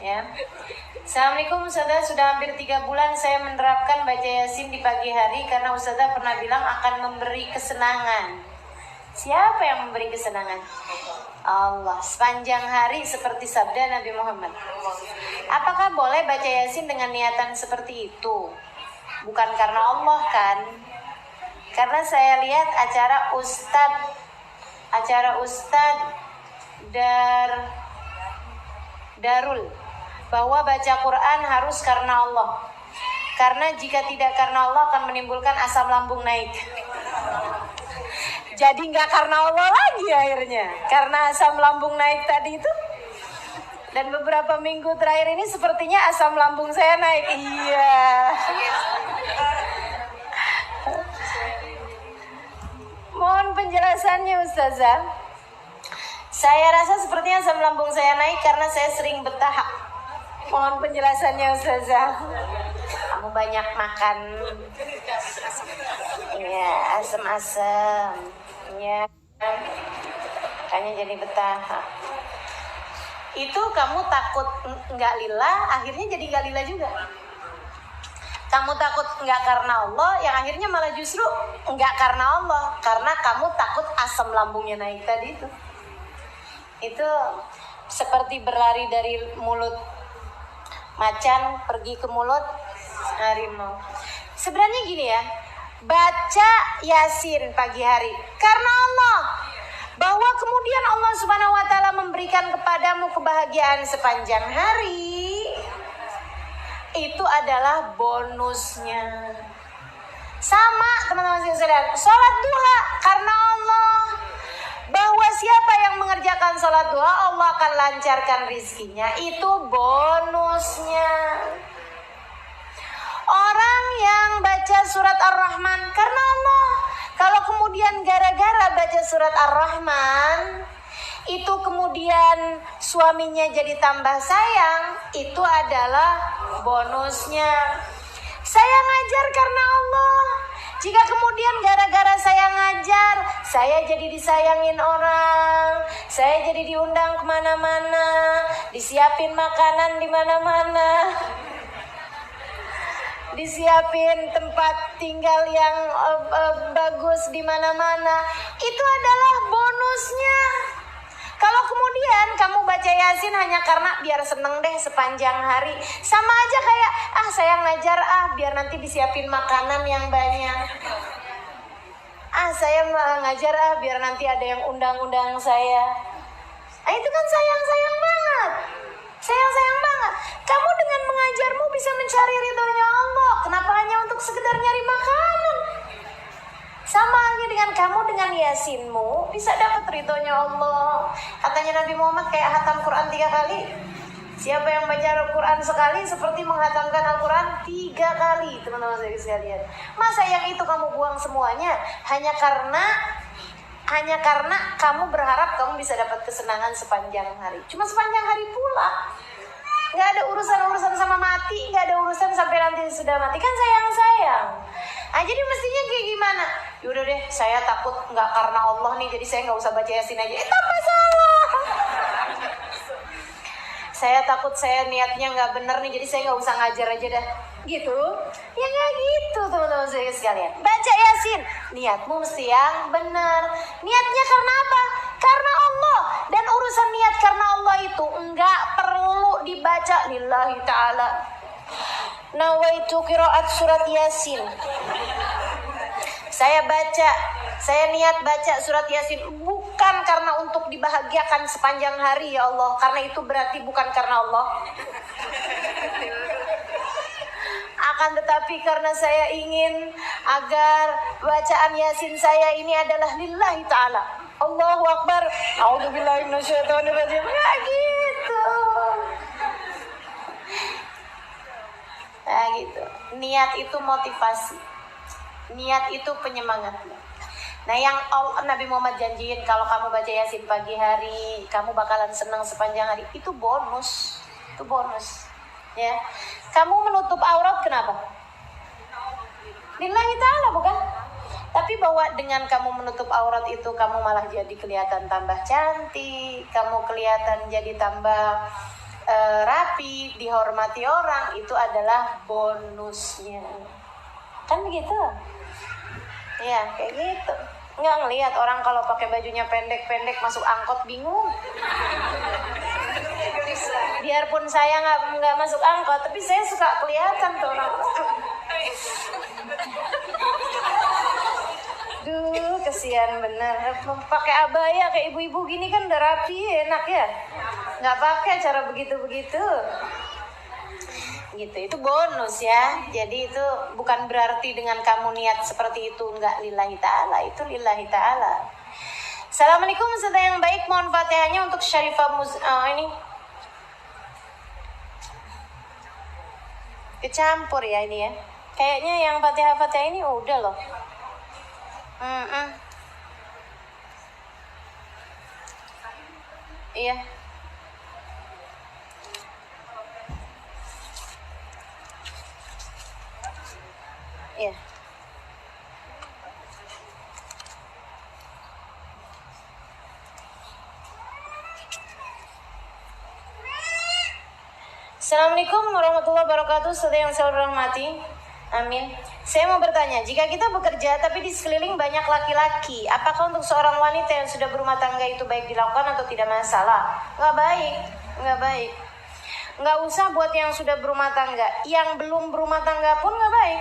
Ya. Assalamualaikum Ustazah, sudah hampir 3 bulan saya menerapkan baca Yasin di pagi hari karena Ustazah pernah bilang akan memberi kesenangan. Siapa yang memberi kesenangan? Allah. Sepanjang hari seperti sabda Nabi Muhammad. Apakah boleh baca Yasin dengan niatan seperti itu? Bukan karena Allah kan? Karena saya lihat acara Ustadz Darul bahwa baca Quran harus karena Allah. Karena jika tidak karena Allah akan menimbulkan asam lambung naik. Jadi nggak karena Allah lagi akhirnya, karena asam lambung naik tadi itu. Dan beberapa minggu terakhir ini sepertinya asam lambung saya naik. Iya. Mohon penjelasannya Ustazah. Saya rasa sepertinya asam lambung saya naik karena saya sering betah. Mohon penjelasannya Ustazah. Kamu banyak makan. Iya, asam-asam. Iya. Kayaknya jadi betah. Itu kamu takut nggak lillah, akhirnya jadi nggak lillah juga. Kamu takut nggak karena Allah, yang akhirnya malah justru nggak karena Allah, karena kamu takut asam lambungnya naik tadi itu. Itu seperti berlari dari mulut macan pergi ke mulut harimau. Sebenarnya gini ya, baca Yasin pagi hari karena Allah, bahwa kemudian Allah Subhanahu wa taala memberikan kepadamu kebahagiaan sepanjang hari, itu adalah bonusnya. Sama teman-teman sekalian, sholat duha karena Allah, bahwa siapa yang mengerjakan sholat duha Allah akan lancarkan rizkinya, itu bonusnya. Orang yang baca surat Ar-Rahman karena Allah, kalau kemudian gara-gara baca surat Ar-Rahman itu kemudian suaminya jadi tambah sayang, itu adalah bonusnya. Saya ngajar karena Allah, jika kemudian gara-gara saya ngajar, saya jadi disayangin orang, saya jadi diundang kemana-mana, disiapin makanan di mana-mana, disiapin tempat tinggal yang bagus di mana-mana, itu adalah bonusnya. Kalau kemudian kamu baca Yasin hanya karena biar seneng deh sepanjang hari, sama aja kayak saya ngajar biar nanti disiapin makanan yang banyak. Saya ngajar biar nanti ada yang undang-undang saya. Itu kan sayang-sayang banget. Sayang-sayang banget. Kamu dengan mengajarmu bisa mencari ridhonya Allah. Kenapa hanya untuk sekedar nyari makanan? Sama halnya dengan kamu dengan Yasinmu bisa dapat ridhonya Allah. Katanya Nabi Muhammad kayak hatam Quran 3 kali. Siapa yang baca Al-Quran sekali seperti menghatamkan Al-Quran 3 kali, teman-teman saya sekalian. Masa yang itu kamu buang semuanya hanya karena kamu berharap kamu bisa dapat kesenangan sepanjang hari. Cuma sepanjang hari pula. Nggak ada urusan-urusan sama mati, nggak ada urusan sampai nanti sudah mati, kan sayang-sayang. Jadi mestinya kayak gimana? Yaudah deh, saya takut nggak karena Allah nih, jadi saya nggak usah baca Yasin aja. Tambah salah. Saya takut saya niatnya nggak bener nih, jadi saya nggak usah ngajar aja dah. Gitu? Ya nggak gitu teman-teman saya sekalian. Baca Yasin, niatmu mesti yang benar. Niatnya karena apa? Karena Allah. Dan urusan niat karena Allah itu nggak perlu dibaca lillahi ta'ala. Nawaitu qiraat surat Yasin. Saya niat baca surat Yasin bukan karena untuk dibahagiakan sepanjang hari ya Allah. Karena itu berarti bukan karena Allah. Akan tetapi karena saya ingin agar bacaan Yasin saya ini adalah lillahi ta'ala. Allahu Akbar. A'udzubillahi minasyaitonirrajim. Ya gitu. Nah gitu. Niat itu motivasi. Niat itu penyemangat. Nah yang Nabi Muhammad janjiin kalau kamu baca Yasin pagi hari, kamu bakalan senang sepanjang hari. Itu bonus. Itu bonus. Ya. Kamu menutup aurat kenapa? Lillahi ta'ala bukan? Tapi bahwa dengan kamu menutup aurat itu kamu malah jadi kelihatan tambah cantik, kamu kelihatan jadi tambah rapi, dihormati orang, itu adalah bonusnya. Kan begitu? Ya, kayak gitu. Nggak ngelihat orang kalau pakai bajunya pendek-pendek masuk angkot bingung. Biarpun saya nggak masuk angkot, tapi saya suka kelihatan tuh orang. Duh, kesian bener. Pakai abaya kayak ibu-ibu gini kan udah rapi, enak ya. Nggak pakai cara begitu-begitu. Gitu, itu bonus ya. Jadi itu bukan berarti dengan kamu niat seperti itu nggak lillahi ta'ala. Itu lillahi ta'ala. Assalamualaikum Ustaz yang baik. Mohon Fatihahnya untuk Syarifah ini. Kecampur ya ini ya. Kayaknya yang Fatihah ini udah loh. Iya. Iya. Assalamualaikum warahmatullahi wabarakatuh. Saudara yang saya hormati, amin. Saya mau bertanya, jika kita bekerja tapi di sekeliling banyak laki-laki, apakah untuk seorang wanita yang sudah berumah tangga itu baik dilakukan atau tidak masalah? Nggak baik, nggak baik. Nggak usah buat yang sudah berumah tangga, yang belum berumah tangga pun nggak baik.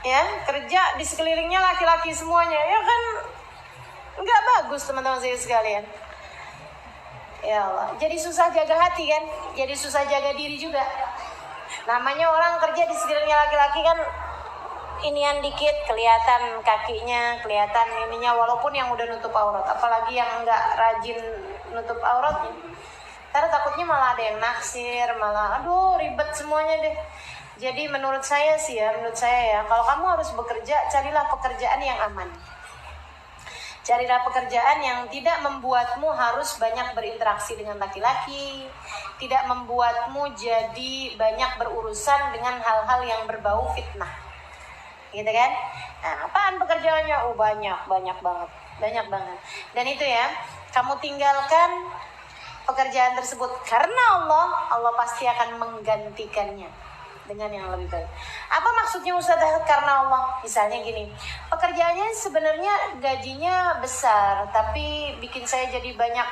Ya, kerja di sekelilingnya laki-laki semuanya, ya kan nggak bagus teman-teman saya sekalian. Ya Allah, jadi susah jaga hati kan, jadi susah jaga diri juga. Namanya orang kerja di sekelilingnya laki-laki kan inian dikit, kelihatan kakinya, kelihatan ininya, walaupun yang udah nutup aurat, apalagi yang nggak rajin nutup auratnya. Karena takutnya malah ada yang naksir, malah aduh ribet semuanya deh. Jadi menurut saya ya, kalau kamu harus bekerja, carilah pekerjaan yang aman. Carilah pekerjaan yang tidak membuatmu harus banyak berinteraksi dengan laki-laki, tidak membuatmu jadi banyak berurusan dengan hal-hal yang berbau fitnah. Gitu kan? Nah, apaan pekerjaannya? Oh, banyak banget. Dan itu ya, kamu tinggalkan pekerjaan tersebut karena Allah pasti akan menggantikannya dengan yang lebih baik. Apa maksudnya Ustaz karena Allah? Misalnya gini, pekerjaannya sebenarnya gajinya besar, tapi bikin saya jadi banyak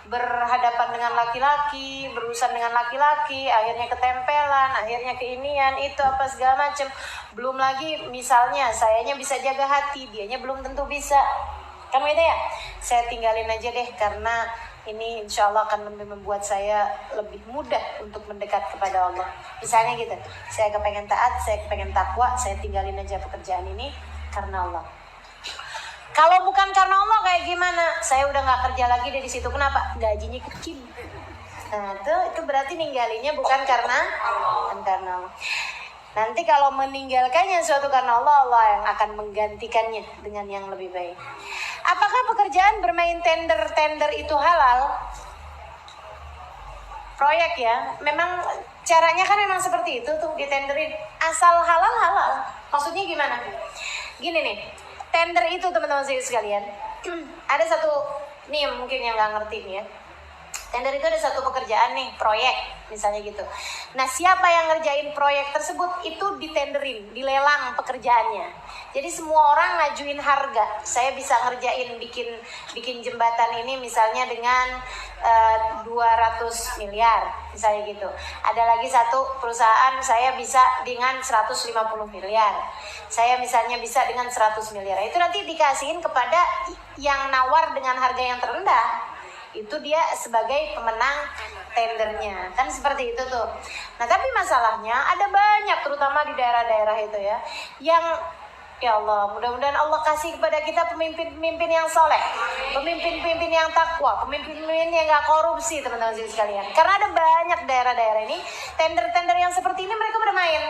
berhadapan dengan laki-laki, berurusan dengan laki-laki, akhirnya ketempelan, akhirnya keinian, itu apa segala macam. Belum lagi misalnya sayanya bisa jaga hati, dianya belum tentu bisa. Kan gitu ya? Saya tinggalin aja deh karena ini insya Allah akan lebih membuat saya lebih mudah untuk mendekat kepada Allah. Misalnya gitu, saya kepengen taat, saya kepengen takwa, saya tinggalin aja pekerjaan ini karena Allah. Kalau bukan karena Allah kayak gimana? Saya udah nggak kerja lagi dari situ. Kenapa? Gajinya kecil. Nah itu berarti ninggalinnya bukan karena Allah. Nanti kalau meninggalkannya suatu karena Allah yang akan menggantikannya dengan yang lebih baik. Apakah pekerjaan bermain tender itu halal? Proyek ya, memang caranya kan memang seperti itu tuh ditenderin. Asal halal. Maksudnya gimana? Gini nih, tender itu teman-teman saya sekalian. Ada satu nih mungkin yang nggak ngerti nih ya. Tender itu ada satu pekerjaan nih, proyek misalnya gitu. Nah, siapa yang ngerjain proyek tersebut itu ditenderin, dilelang pekerjaannya. Jadi semua orang ngajuin harga. Saya bisa ngerjain bikin jembatan ini misalnya dengan 200 miliar misalnya gitu. Ada lagi satu perusahaan saya bisa dengan 150 miliar. Saya misalnya bisa dengan 100 miliar. Itu nanti dikasihin kepada yang nawar dengan harga yang terendah. Itu dia sebagai pemenang tendernya, kan seperti itu tuh. Nah, tapi masalahnya ada banyak, terutama di daerah-daerah itu ya, yang ya Allah, mudah-mudahan Allah kasih kepada kita pemimpin-pemimpin yang soleh, pemimpin-pemimpin yang takwa, pemimpin-pemimpin yang gak korupsi, teman-teman sekalian. Karena ada banyak daerah-daerah ini, tender-tender yang seperti ini mereka bermain.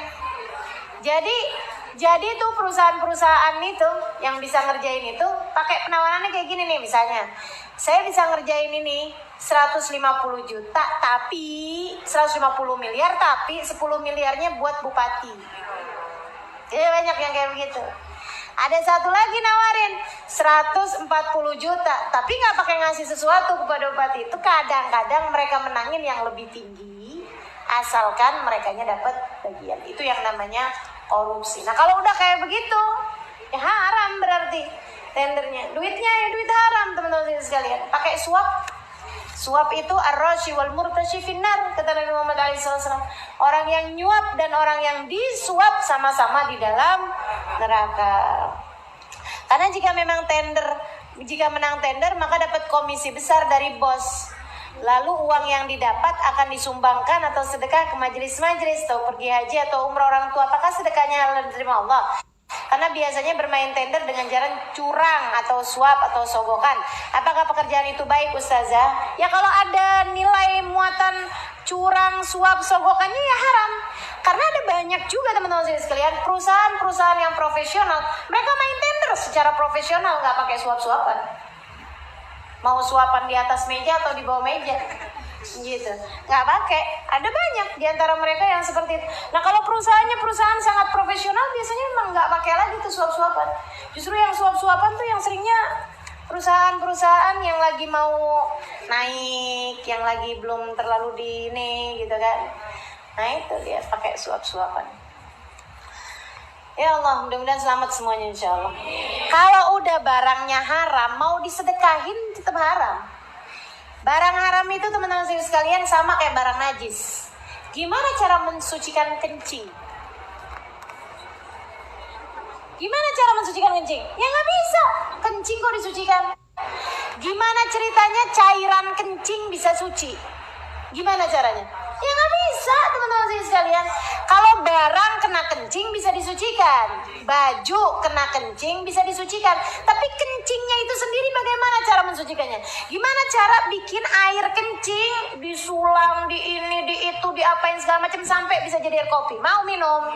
Jadi tuh perusahaan-perusahaan itu yang bisa ngerjain itu pakai penawarannya kayak gini nih, misalnya saya bisa ngerjain ini 150 juta tapi 150 miliar tapi 10 miliarnya buat bupati. Jadi banyak yang kayak begitu. Ada satu lagi nawarin 140 juta tapi nggak pakai ngasih sesuatu kepada bupati. Itu kadang-kadang mereka menangin yang lebih tinggi asalkan merekanya dapat bagian. Itu yang namanya korupsi. Nah, kalau udah kayak begitu ya haram berarti tendernya. Duitnya ya duit haram, teman-teman sekalian. Pakai suap. Suap itu ar-rashi wal murtashi finnar, kata Nabi Muhammad SAW. Orang yang nyuap dan orang yang disuap sama-sama di dalam neraka. Karena jika menang tender maka dapat komisi besar dari bos. Lalu uang yang didapat akan disumbangkan atau sedekah ke majelis-majelis atau pergi haji atau umrah orang tua. Apakah sedekahnya diterima Allah? Karena biasanya bermain tender dengan cara curang atau suap atau sogokan. Apakah pekerjaan itu baik, Ustazah? Ya kalau ada nilai muatan curang, suap, sogokannya ya haram. Karena ada banyak juga teman-teman sekalian perusahaan-perusahaan yang profesional, mereka main tender secara profesional, nggak pakai suap-suapan. Mau suapan di atas meja atau di bawah meja gitu, nggak pakai. Ada banyak di antara mereka yang seperti itu. Nah, kalau perusahaannya perusahaan sangat profesional, biasanya memang nggak pakai lagi tuh suap-suapan. Justru yang suap-suapan tuh yang seringnya perusahaan-perusahaan yang lagi mau naik, yang lagi belum terlalu di ini gitu kan. Nah, itu dia pakai suap-suapan. Ya Allah, mudah-mudahan selamat semuanya insya Allah. Kalau udah barangnya haram, mau disedekahin tetap haram. Barang haram itu teman-teman sekalian sama kayak barang najis. Gimana cara mensucikan kencing? Gimana cara mensucikan kencing? Ya nggak bisa. Kencing kok disucikan? Gimana ceritanya cairan kencing bisa suci? Gimana caranya? Ya nggak bisa teman-teman sekalian. Kalau barang kena kencing bisa disucikan, baju kena kencing bisa disucikan. Tapi kencingnya itu sendiri bagaimana cara mensucikannya? Gimana cara bikin air kencing disulam, di ini, di itu, diapain segala macam sampai bisa jadi air kopi? Mau minum?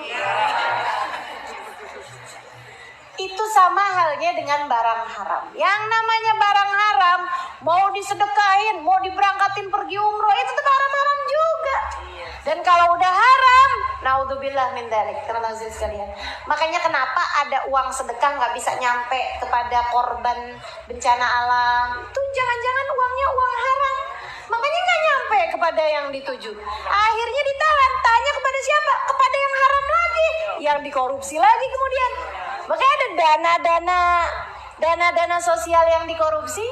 Itu sama halnya dengan barang haram. Yang namanya barang haram, mau disedekahin, mau diberangkatin pergi umroh, itu tuh haram-haram juga. Dan kalau udah haram, naudzubillah min dzalik, teman-teman sekalian. Makanya kenapa ada uang sedekah nggak bisa nyampe kepada korban bencana alam? Itu jangan-jangan uangnya uang haram. Makanya nggak nyampe kepada yang dituju. Akhirnya ditahan. Tanya kepada siapa? Kepada yang haram lagi, yang dikorupsi lagi kemudian. Makanya ada dana-dana sosial yang dikorupsi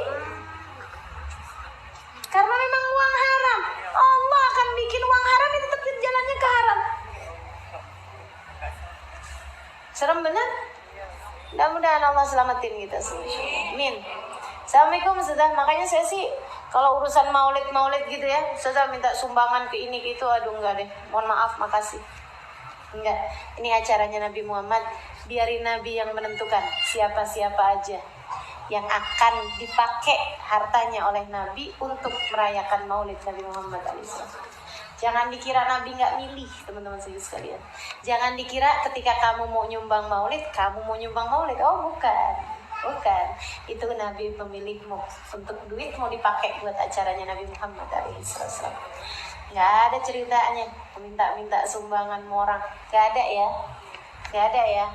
karena memang uang haram. Allah akan bikin uang haram itu tetap jalannya ke haram. Serem benar? Mudah-mudahan Allah selamatin kita semua. Amin. Assalamualaikum Ustazah. Makanya saya sih kalau urusan maulid gitu ya, Ustazah minta sumbangan ke ini gitu, aduh enggak deh. Mohon maaf, makasih. Enggak, ini acaranya Nabi Muhammad. Biarin Nabi yang menentukan siapa-siapa aja yang akan dipakai hartanya oleh Nabi untuk merayakan maulid Nabi Muhammad SAW. Jangan dikira Nabi nggak milih, teman-teman sekalian. Jangan dikira ketika kamu mau nyumbang maulid, kamu mau nyumbang maulid. Oh bukan. Itu Nabi pemilihmu. Untuk duit mau dipakai buat acaranya Nabi Muhammad SAW. Nggak ada ceritanya minta sumbangan orang. Nggak ada ya.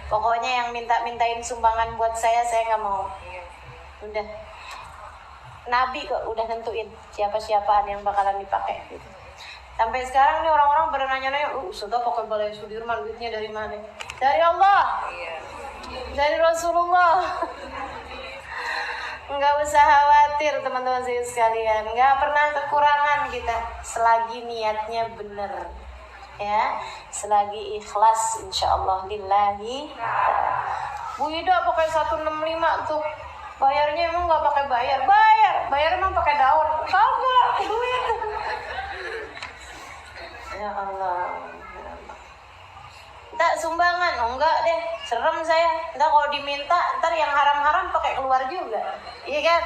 Pokoknya yang mintain sumbangan buat saya nggak mau. Udah. Nabi kok udah nentuin siapa-siapaan yang bakalan dipakai gitu. Sampai sekarang nih orang-orang pada nanya-nanya, sudah pakai Balai Sudirman, duitnya dari mana? Dari Allah, dari Rasulullah. Nggak usah khawatir teman-teman saya sekalian, nggak pernah kekurangan kita selagi niatnya benar, ya, selagi ikhlas, insya Allah lillahi. Bu Ida pakai 165 tuh, bayarnya emang nggak pakai bayar emang pakai daun, kagak duit. Ya Allah. Tak sumbangan, enggak deh, serem saya. Ntar kalau diminta, ntar yang haram-haram pakai keluar juga, iya kan?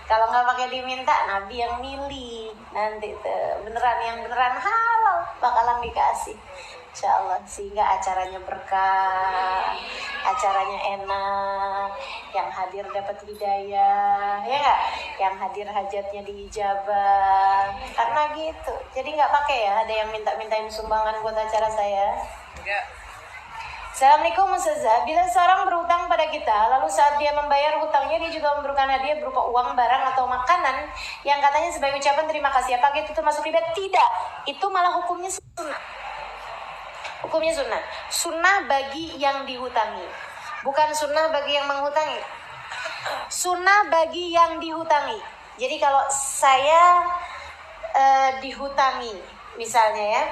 Kalau nggak pakai diminta, Nabi yang milih. Nanti beneran yang beneran halal bakalan dikasih, insya Allah. Sehingga acaranya berkah, acaranya enak, yang hadir dapat hidayah, ya nggak? Yang hadir hajatnya diijabah, karena gitu. Jadi nggak pakai ya, ada yang minta-mintain sumbangan buat acara saya. Enggak. Assalamualaikum Ustazah, bila seorang berhutang pada kita, lalu saat dia membayar hutangnya dia juga memberikan hadiah berupa uang, barang, atau makanan yang katanya sebagai ucapan terima kasih, apakah itu termasuk riba? Tidak, itu malah hukumnya sunnah. Hukumnya sunnah. Sunnah bagi yang dihutangi, bukan sunnah bagi yang menghutangi. Sunnah bagi yang dihutangi. Jadi kalau saya dihutangi, misalnya ya,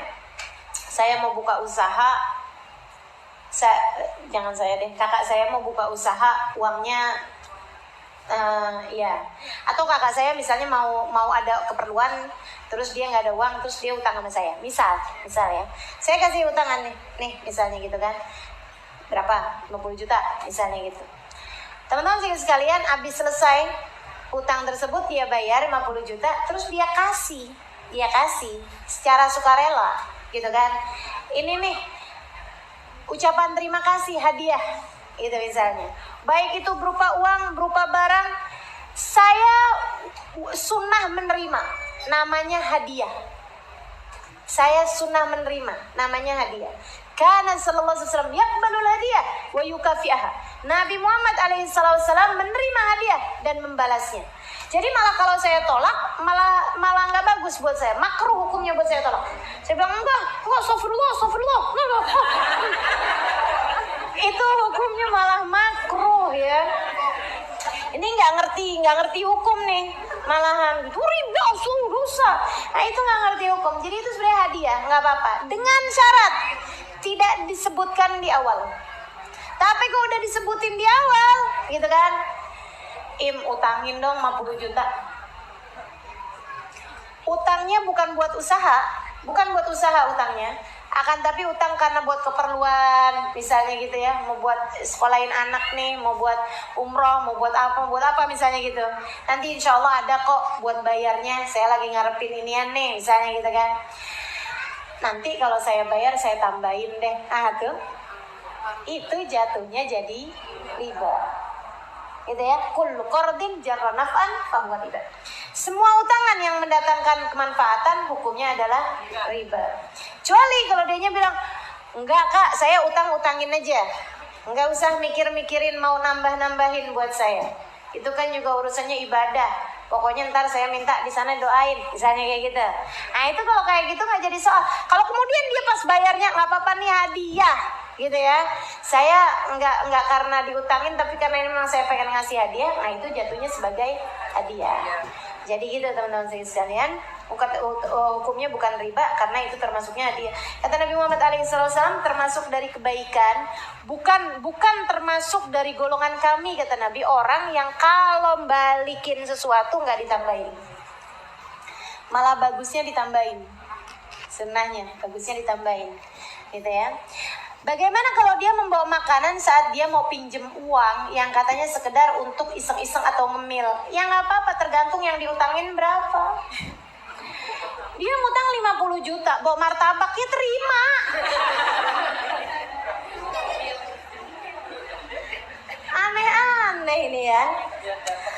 saya mau buka usaha, kakak saya mau buka usaha, uangnya ya, atau kakak saya misalnya mau ada keperluan, terus dia nggak ada uang, terus dia utang sama saya, misal ya, saya kasih utangan nih misalnya gitu kan, berapa, 50 juta misalnya gitu. Teman-teman sekalian, habis selesai utang tersebut dia bayar 50 juta, terus dia kasih secara sukarela gitu kan, ini nih ucapan terima kasih, hadiah gitu misalnya, baik itu berupa uang, berupa barang, saya sunnah menerima, namanya hadiah. Saya sunnah menerima, namanya hadiah. Karena sallallahu alaihi wasallam yaqbalul hadiah wa yukafi'aha. Nabi Muhammad alaihi wasallam menerima hadiah dan membalasnya. Jadi malah kalau saya tolak, malah nggak bagus buat saya, makruh hukumnya buat saya tolak. Saya bilang enggak, astagfirullah. Itu hukumnya malah makruh ya. Ini nggak ngerti hukum nih, malahan itu riba, dosa. Nah itu nggak ngerti hukum. Jadi itu sebenarnya hadiah, nggak apa-apa. Dengan syarat tidak disebutkan di awal. Tapi kalau udah disebutin di awal, gitu kan, utangin dong 50 juta. Utangnya bukan buat usaha utangnya, akan tapi utang karena buat keperluan, misalnya gitu ya, mau buat sekolahin anak nih, mau buat umroh, mau buat apa misalnya gitu. Nanti insya Allah ada kok buat bayarnya, saya lagi ngarepin inian nih, misalnya gitu kan. Nanti kalau saya bayar saya tambahin deh, tuh, itu jatuhnya jadi riba. Gitu ya, kullu qardin jarra naf'an fahuwa riba. Semua utangan yang mendatangkan kemanfaatan hukumnya adalah riba. Kecuali kalau dianya bilang, enggak kak, saya utangin aja, enggak usah mikir-mikirin mau nambah-nambahin buat saya. Itu kan juga urusannya ibadah. Pokoknya ntar saya minta di sana doain, misalnya kayak gitu. Nah itu kalau kayak gitu nggak jadi soal. Kalau kemudian dia pas bayarnya nggak apa-apa nih hadiah, gitu ya. Saya nggak karena diutangin, tapi karena ini memang saya pengen ngasih hadiah. Nah itu jatuhnya sebagai hadiah. Jadi gitu teman-teman sekalian, hukumnya bukan riba karena itu termasuknya hadiah. Kata Nabi Muhammad SAW, termasuk dari kebaikan, bukan termasuk dari golongan kami, kata Nabi, orang yang kalau balikin sesuatu nggak ditambahin, malah bagusnya ditambahin, sunnahnya bagusnya ditambahin, gitu ya. Bagaimana kalau dia membawa makanan saat dia mau pinjem uang yang katanya sekedar untuk iseng-iseng atau ngemil? Ya nggak apa-apa, tergantung yang diutangin berapa. Dia ngutang 50 juta, bawa martabaknya terima. Aneh-aneh ini ya.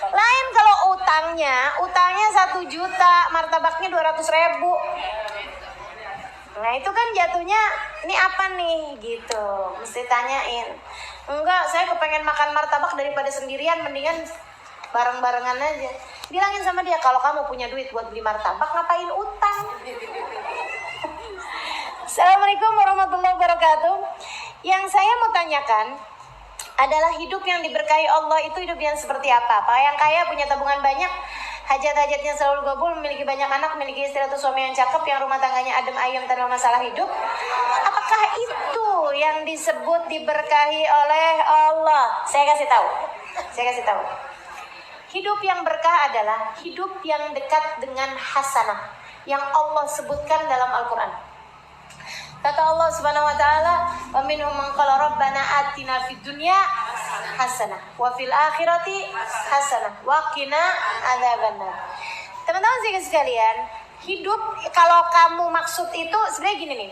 Lain kalau utangnya 1 juta, martabaknya 200.000. Nah itu kan jatuhnya, ini apa nih gitu, mesti tanyain. Enggak, saya kepengen makan martabak daripada sendirian, mendingan bareng-barengan aja. Bilangin sama dia, kalau kamu punya duit buat beli martabak, ngapain utang? Assalamualaikum warahmatullahi wabarakatuh. Yang saya mau tanyakan adalah hidup yang diberkahi Allah itu hidup yang seperti apa? Apa yang kaya punya tabungan banyak, hajat-hajatnya selalu gabul, memiliki banyak anak, memiliki istri atau suami yang cakep, yang rumah tangganya adem ayem tanpa masalah hidup. Apakah itu yang disebut diberkahi oleh Allah? Saya kasih tahu. Hidup yang berkah adalah hidup yang dekat dengan hasanah yang Allah sebutkan dalam Al-Quran. Kata Allah Subhanahu wa taala, "Wa minhum man qala rabbana atina fid dunya hasanah wa fil akhirati hasanah wa qina adzabannar." Teman-teman sekalian, hidup kalau kamu maksud itu sebenarnya gini nih.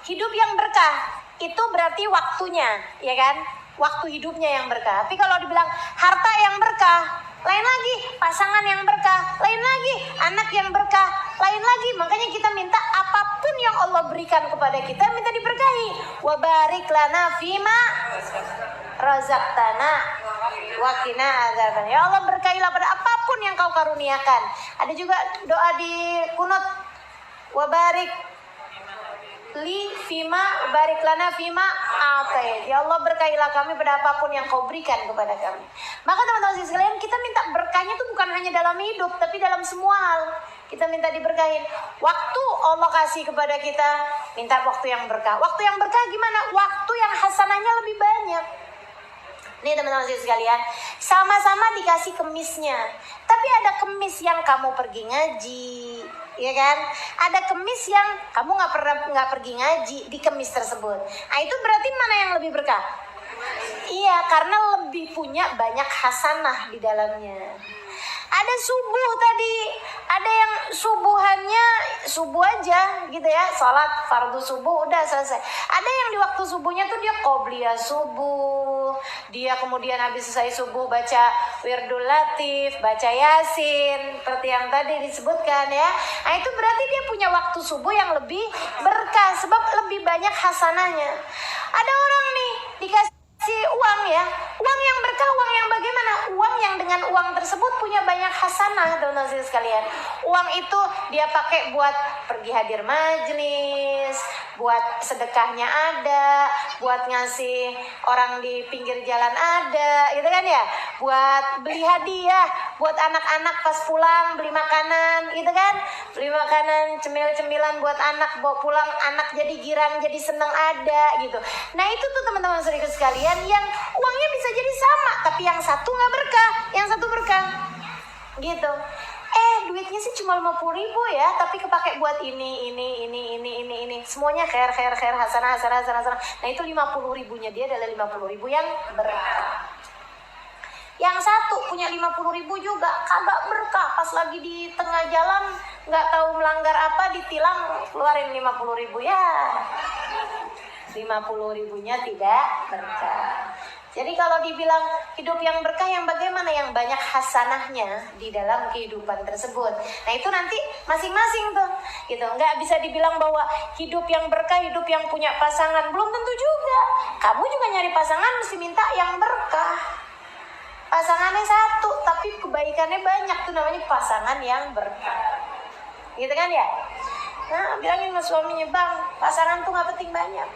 Hidup yang berkah itu berarti waktunya, ya kan? Waktu hidupnya yang berkah. Tapi kalau dibilang harta yang berkah, lain lagi, pasangan yang berkah, lain lagi, anak yang berkah, lain lagi. Makanya kita minta apapun yang Allah berikan kepada kita, minta diberkahi. Wa barik lana fima razaqtana wa qina adzaban. Ya Allah, berkahilah pada apapun yang kau karuniakan. Ada juga doa di kunut, wa barik li fima barik lana fima atait. Ya Allah, berkahilah kami pada apapun yang kau berikan kepada kami. Maka teman-teman sekalian, kita minta berkahnya itu bukan hanya dalam hidup, tapi dalam semua hal. Kita minta diberkahin. Waktu Allah kasih kepada kita, minta waktu yang berkah. Waktu yang berkah gimana? Waktu yang hasanahnya lebih banyak. Nih teman-teman sekalian, sama-sama dikasih kemisnya. Tapi ada kemis yang kamu pergi ngaji, ya kan? Ada kemis yang kamu nggak pergi ngaji di kemis tersebut. Nah itu berarti mana yang lebih berkah? Iya, karena lebih punya banyak hasanah di dalamnya. Ada subuh tadi, ada yang subuhannya subuh aja gitu ya, sholat fardu subuh udah selesai. Ada yang di waktu subuhnya tuh dia qobliyah subuh, dia kemudian habis selesai subuh baca wirdul latif, baca yasin, seperti yang tadi disebutkan ya. Nah itu berarti dia punya waktu subuh yang lebih berkah sebab lebih banyak hasanahnya. Ada orang nih dikasih uang ya, uang yang berkah, uang yang bagaimana? Uang yang dengan uang tersebut punya banyak hasanah teman-teman sekalian. Uang itu dia pakai buat pergi hadir majelis, buat sedekahnya ada, buat ngasih orang di pinggir jalan ada, gitu kan ya? Buat beli hadiah, buat anak-anak pas pulang beli makanan, gitu kan? Beli makanan cemil-cemilan buat anak, bawa pulang anak jadi girang, jadi senang ada gitu. Nah itu tuh teman-teman sekalian yang uangnya bisa jadi sama, tapi yang satu nggak berkah, yang satu berkah, gitu. Duitnya sih cuma 50.000 ya, tapi kepake buat ini, semuanya khair, hasanah. Nah itu 50.000-nya dia adalah 50.000 yang berkah. Yang satu punya 50.000 juga kagak berkah, pas lagi di tengah jalan nggak tahu melanggar apa ditilang keluarin 50.000 ya. 50.000-nya tidak berkah. Jadi kalau dibilang hidup yang berkah yang bagaimana? Yang banyak hasanahnya di dalam kehidupan tersebut. Nah itu nanti masing-masing tuh gitu. Nggak bisa dibilang bahwa hidup yang berkah, hidup yang punya pasangan. Belum tentu juga. Kamu juga nyari pasangan mesti minta yang berkah. Pasangannya satu tapi kebaikannya banyak, tuh namanya pasangan yang berkah. Gitu kan ya? Nah bilangin sama suaminya, bang, pasangan tuh gak penting banyak.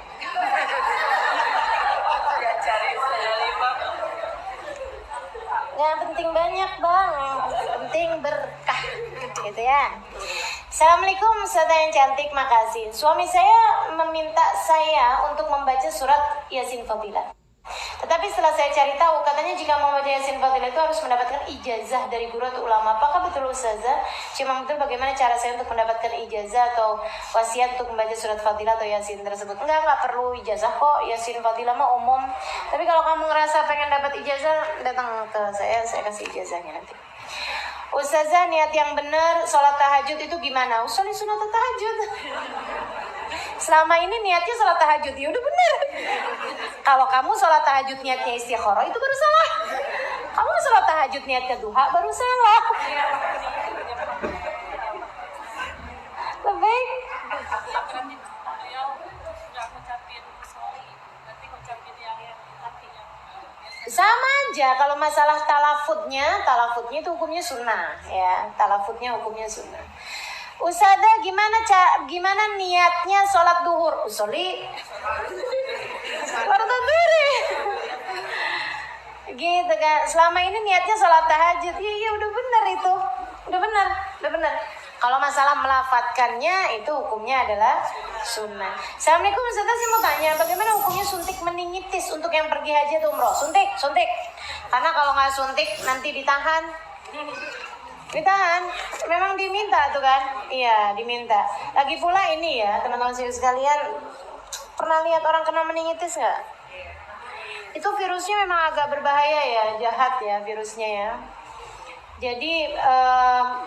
Gak penting banyak bang, penting berkah, gitu ya. Assalamualaikum saudara yang cantik, makasih. Suami saya meminta saya untuk membaca surat Yasin Fadilah. Tetapi setelah saya cari tahu, katanya jika mau membaca Yasin Fadilah itu harus mendapatkan ijazah dari guru atau ulama. Apakah betul Ustazah? Cuma betul bagaimana cara saya untuk mendapatkan ijazah atau wasiat untuk membaca surat Fadilah atau Yasin tersebut? Enggak perlu ijazah kok. Yasin Fadilah mah umum. Tapi kalau kamu ngerasa pengen dapat ijazah, datang ke saya kasih ijazahnya nanti. Ustazah, niat yang benar sholat tahajud itu gimana? Sholat sunat tahajud. Selama ini niatnya sholat tahajud, ya udah benar. Kalau kamu sholat tahajud niatnya istikharah, itu baru salah. Kamu sholat tahajud niatnya duha, baru salah. Lebih sama aja. Kalau masalah talafutnya itu hukumnya sunnah ya. Talafutnya hukumnya sunnah. Ustazah gimana niatnya sholat duhur? Usolli fardhu dhuhri. Gitu kan. Selama ini niatnya sholat tahajud. Iya udah benar itu. Udah benar. Kalau masalah melafatkannya itu hukumnya adalah sunnah. Assalamualaikum Ustazah, saya mau tanya bagaimana hukumnya suntik meningitis untuk yang pergi haji atau umroh? Suntik. Karena kalau nggak suntik nanti ditahan. Memang diminta tuh kan? Iya, diminta. Lagi pula ini ya, teman-teman sekalian, pernah lihat orang kena meningitis nggak? Itu virusnya memang agak berbahaya ya, jahat ya virusnya ya. Jadi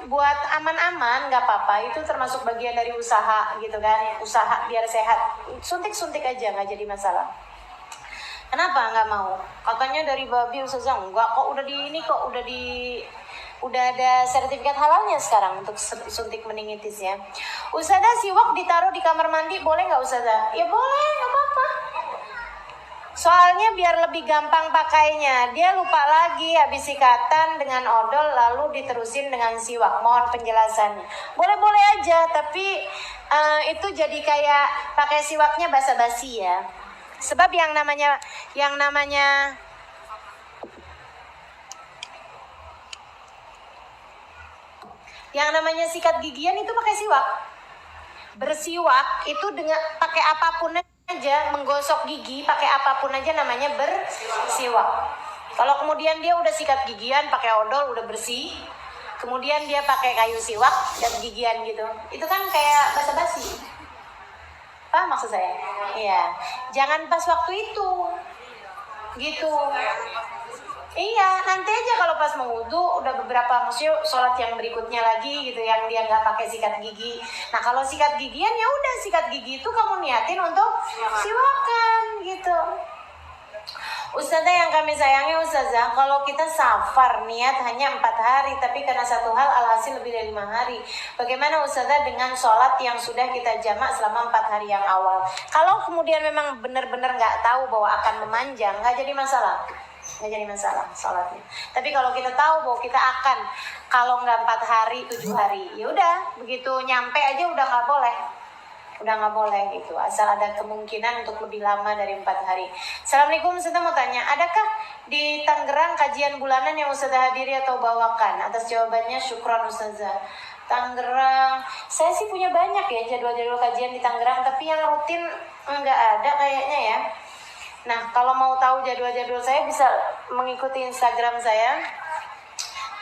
buat aman-aman nggak apa-apa, itu termasuk bagian dari usaha gitu kan, usaha biar sehat. Suntik aja nggak jadi masalah. Kenapa nggak mau? Katanya dari babi Ustazah, enggak kok udah ada sertifikat halalnya sekarang untuk suntik meningitis ya. Ustazah, siwak ditaruh di kamar mandi boleh nggak Ustazah? Ya boleh, nggak apa-apa. Soalnya biar lebih gampang pakainya. Dia lupa lagi habis sikatan dengan odol lalu diterusin dengan siwak. Mohon penjelasannya. Boleh-boleh aja, tapi itu jadi kayak pakai siwaknya basa-basi ya. Sebab yang namanya sikat gigian itu pakai siwak. Bersiwak itu dengan pakai apapun aja, menggosok gigi pakai apapun aja namanya bersiwak. Kalau kemudian dia udah sikat gigian pakai odol udah bersih, kemudian dia pakai kayu siwak dan gigian gitu, itu kan kayak basa-basi. Paham maksud saya? Iya. Jangan pas waktu itu, gitu. Iya, nanti aja kalau pas mau wudu udah beberapa maksudnya sholat yang berikutnya lagi gitu yang dia nggak pakai sikat gigi. Nah kalau sikat gigian ya udah sikat gigi itu kamu niatin untuk siwakan gitu. Ustazah yang kami sayangi Ustazah, kalau kita safar niat hanya 4 hari tapi karena satu hal alhasil lebih dari 5 hari. Bagaimana Ustazah dengan sholat yang sudah kita jamak selama 4 hari yang awal? Kalau kemudian memang benar-benar nggak tahu bahwa akan memanjang, nggak jadi masalah sholatnya. Tapi kalau kita tahu bahwa kita akan kalau nggak 4 hari 7 hari, ya udah begitu nyampe aja udah nggak boleh gitu. Asal ada kemungkinan untuk lebih lama dari 4 hari. Assalamualaikum Ustazah, mau tanya, adakah di Tangerang kajian bulanan yang Ustazah hadiri atau bawakan? Atas jawabannya syukron Ustazah. Tangerang, saya sih punya banyak ya jadwal-jadwal kajian di Tangerang, tapi yang rutin nggak ada kayaknya ya. Nah, kalau mau tahu jadwal-jadwal saya bisa mengikuti Instagram saya,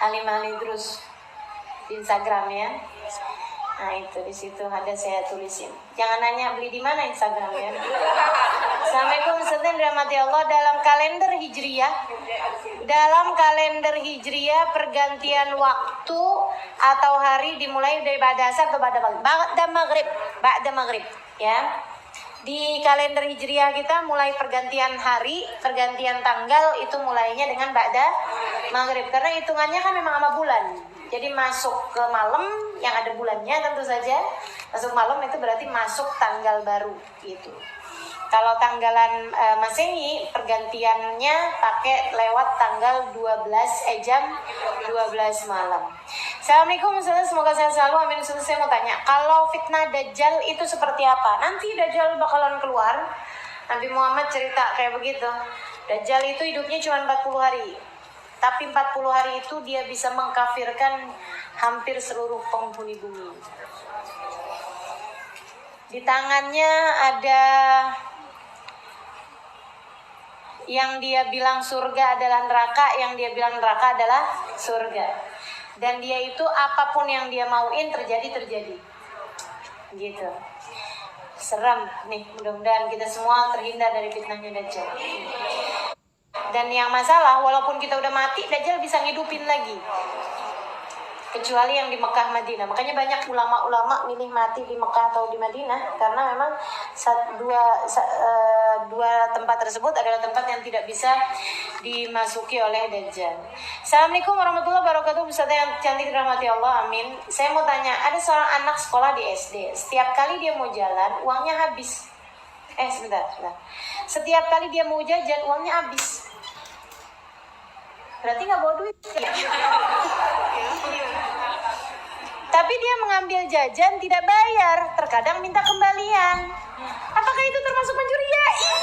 Halimah Lidrus di Instagram ya. Nah, itu di situ ada saya tulisin. Jangan nanya beli di mana Instagram ya. Assalamualaikum Ustazah dirahmati Allah. Dalam kalender Hijriyah pergantian waktu atau hari dimulai dari ba'da asar atau ba'da maghrib ya. Di kalender Hijriah kita mulai pergantian hari, pergantian tanggal itu mulainya dengan ba'da maghrib. Karena hitungannya kan memang sama bulan. Jadi masuk ke malam yang ada bulannya tentu saja. Masuk malam itu berarti masuk tanggal baru gitu. Kalau tanggalan Masehi pergantiannya pakai lewat tanggal 12 jam 12 malam. Assalamualaikum Ustazah, semoga sehat selalu, amin. Ustazah, saya mau tanya, kalau fitnah Dajjal itu seperti apa? Nanti Dajjal bakalan keluar. Nabi Muhammad cerita kayak begitu. Dajjal itu hidupnya cuma 40 hari. Tapi 40 hari itu dia bisa mengkafirkan hampir seluruh penghuni bumi. Di tangannya ada yang dia bilang surga adalah neraka, yang dia bilang neraka adalah surga. Dan dia itu apapun yang dia mauin terjadi. Gitu. Seram nih, mudah-mudahan kita semua terhindar dari fitnahnya Dajjal. Dan yang masalah, walaupun kita udah mati, Dajjal bisa ngidupin lagi. Kecuali yang di Mekah Madinah. Makanya banyak ulama-ulama milih mati di Mekah atau di Madinah karena memang dua tempat tersebut adalah tempat yang tidak bisa dimasuki oleh Dajjal. Assalamualaikum warahmatullahi wabarakatuh. Ustazah yang cantik dirahmati Allah, amin. Saya mau tanya, ada seorang anak sekolah di SD. Setiap kali dia mau jalan, uangnya habis. Sebentar. Setiap kali dia mau jajan, uangnya habis. Berarti nggak bawa duit. Tapi dia mengambil jajan tidak bayar, terkadang minta kembalian. Apakah itu termasuk mencuri? Ya iya.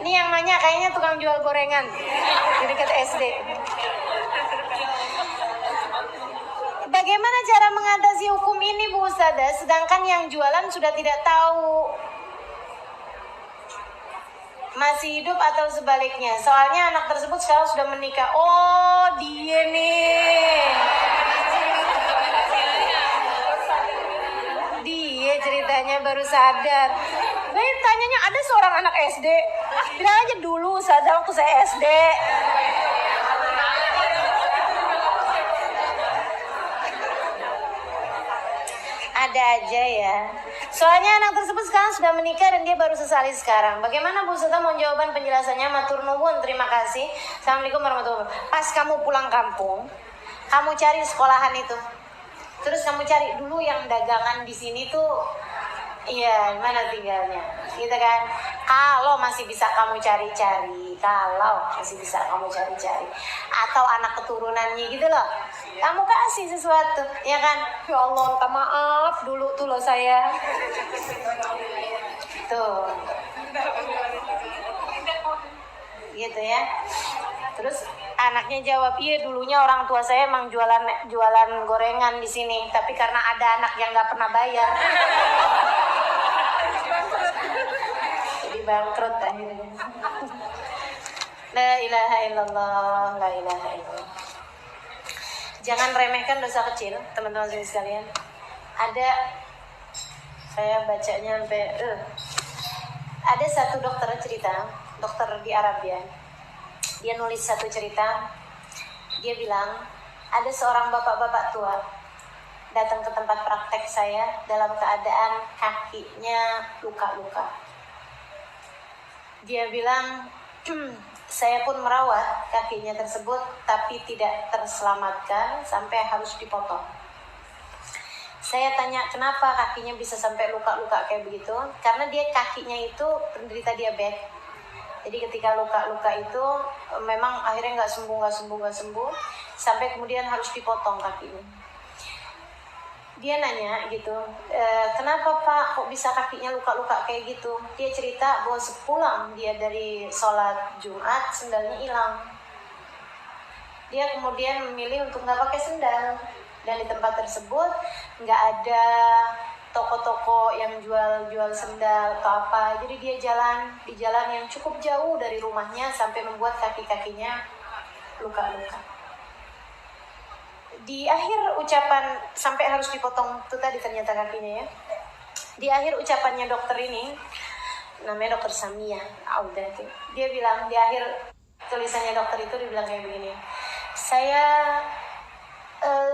Ini yang nanya kayaknya tukang jual gorengan di dekat SD. Bagaimana cara mengatasi hukum ini Bu Ustazah, sedangkan yang jualan sudah tidak tahu masih hidup atau sebaliknya? Soalnya anak tersebut sekarang sudah menikah. Oh, dia nih. Dia ceritanya baru sadar. Saya tanyanya ada seorang anak SD. Bilang aja dulu sadar waktu saya SD. Ada aja ya. Soalnya anak tersebut sekarang sudah menikah dan dia baru sesali sekarang. Bagaimana Bu Ustazah mohon jawaban penjelasannya? Matur nuwun, terima kasih. Assalamualaikum warahmatullahi wabarakatuh. Pas kamu pulang kampung, kamu cari sekolahan itu. Terus kamu cari dulu yang dagangan di sini tuh, iya mana tinggalnya, gitu kan? Kalau masih bisa kamu cari-cari, atau anak keturunannya gitu loh, kamu kasih sesuatu, ya kan? Ya Allah, minta maaf dulu tuh loh saya. Tuh, gitu ya. Terus anaknya jawab, iya dulunya orang tua saya emang jualan gorengan di sini, tapi karena ada anak yang nggak pernah bayar, jadi bangkrut akhirnya. La ilaha illallah, la ilaha illallah. Jangan remehkan dosa kecil, teman-teman sekalian. Ada, saya bacanya sampai ada satu dokter cerita, dokter di Arabia. Dia nulis satu cerita. Dia bilang ada seorang bapak-bapak tua datang ke tempat praktek saya dalam keadaan kakinya luka-luka. Dia bilang, saya pun merawat kakinya tersebut tapi tidak terselamatkan sampai harus dipotong. Saya tanya kenapa kakinya bisa sampai luka-luka kayak begitu? Karena dia kakinya itu penderita diabetes. Jadi ketika luka-luka itu memang akhirnya nggak sembuh, sampai kemudian harus dipotong kakinya. Dia nanya gitu, kenapa Pak kok bisa kakinya luka-luka kayak gitu? Dia cerita bahwa sepulang dia dari sholat Jumat, sendalnya hilang. Dia kemudian memilih untuk nggak pakai sendal. Dan di tempat tersebut nggak ada toko-toko yang jual sendal atau apa. Jadi dia jalan di jalan yang cukup jauh dari rumahnya sampai membuat kaki-kakinya luka-luka. Di akhir ucapan, sampai harus dipotong itu tadi ternyata kakinya ya. Di akhir ucapannya dokter ini, namanya dokter Samia, dia bilang di akhir tulisannya dokter itu, dia bilang kayak begini, saya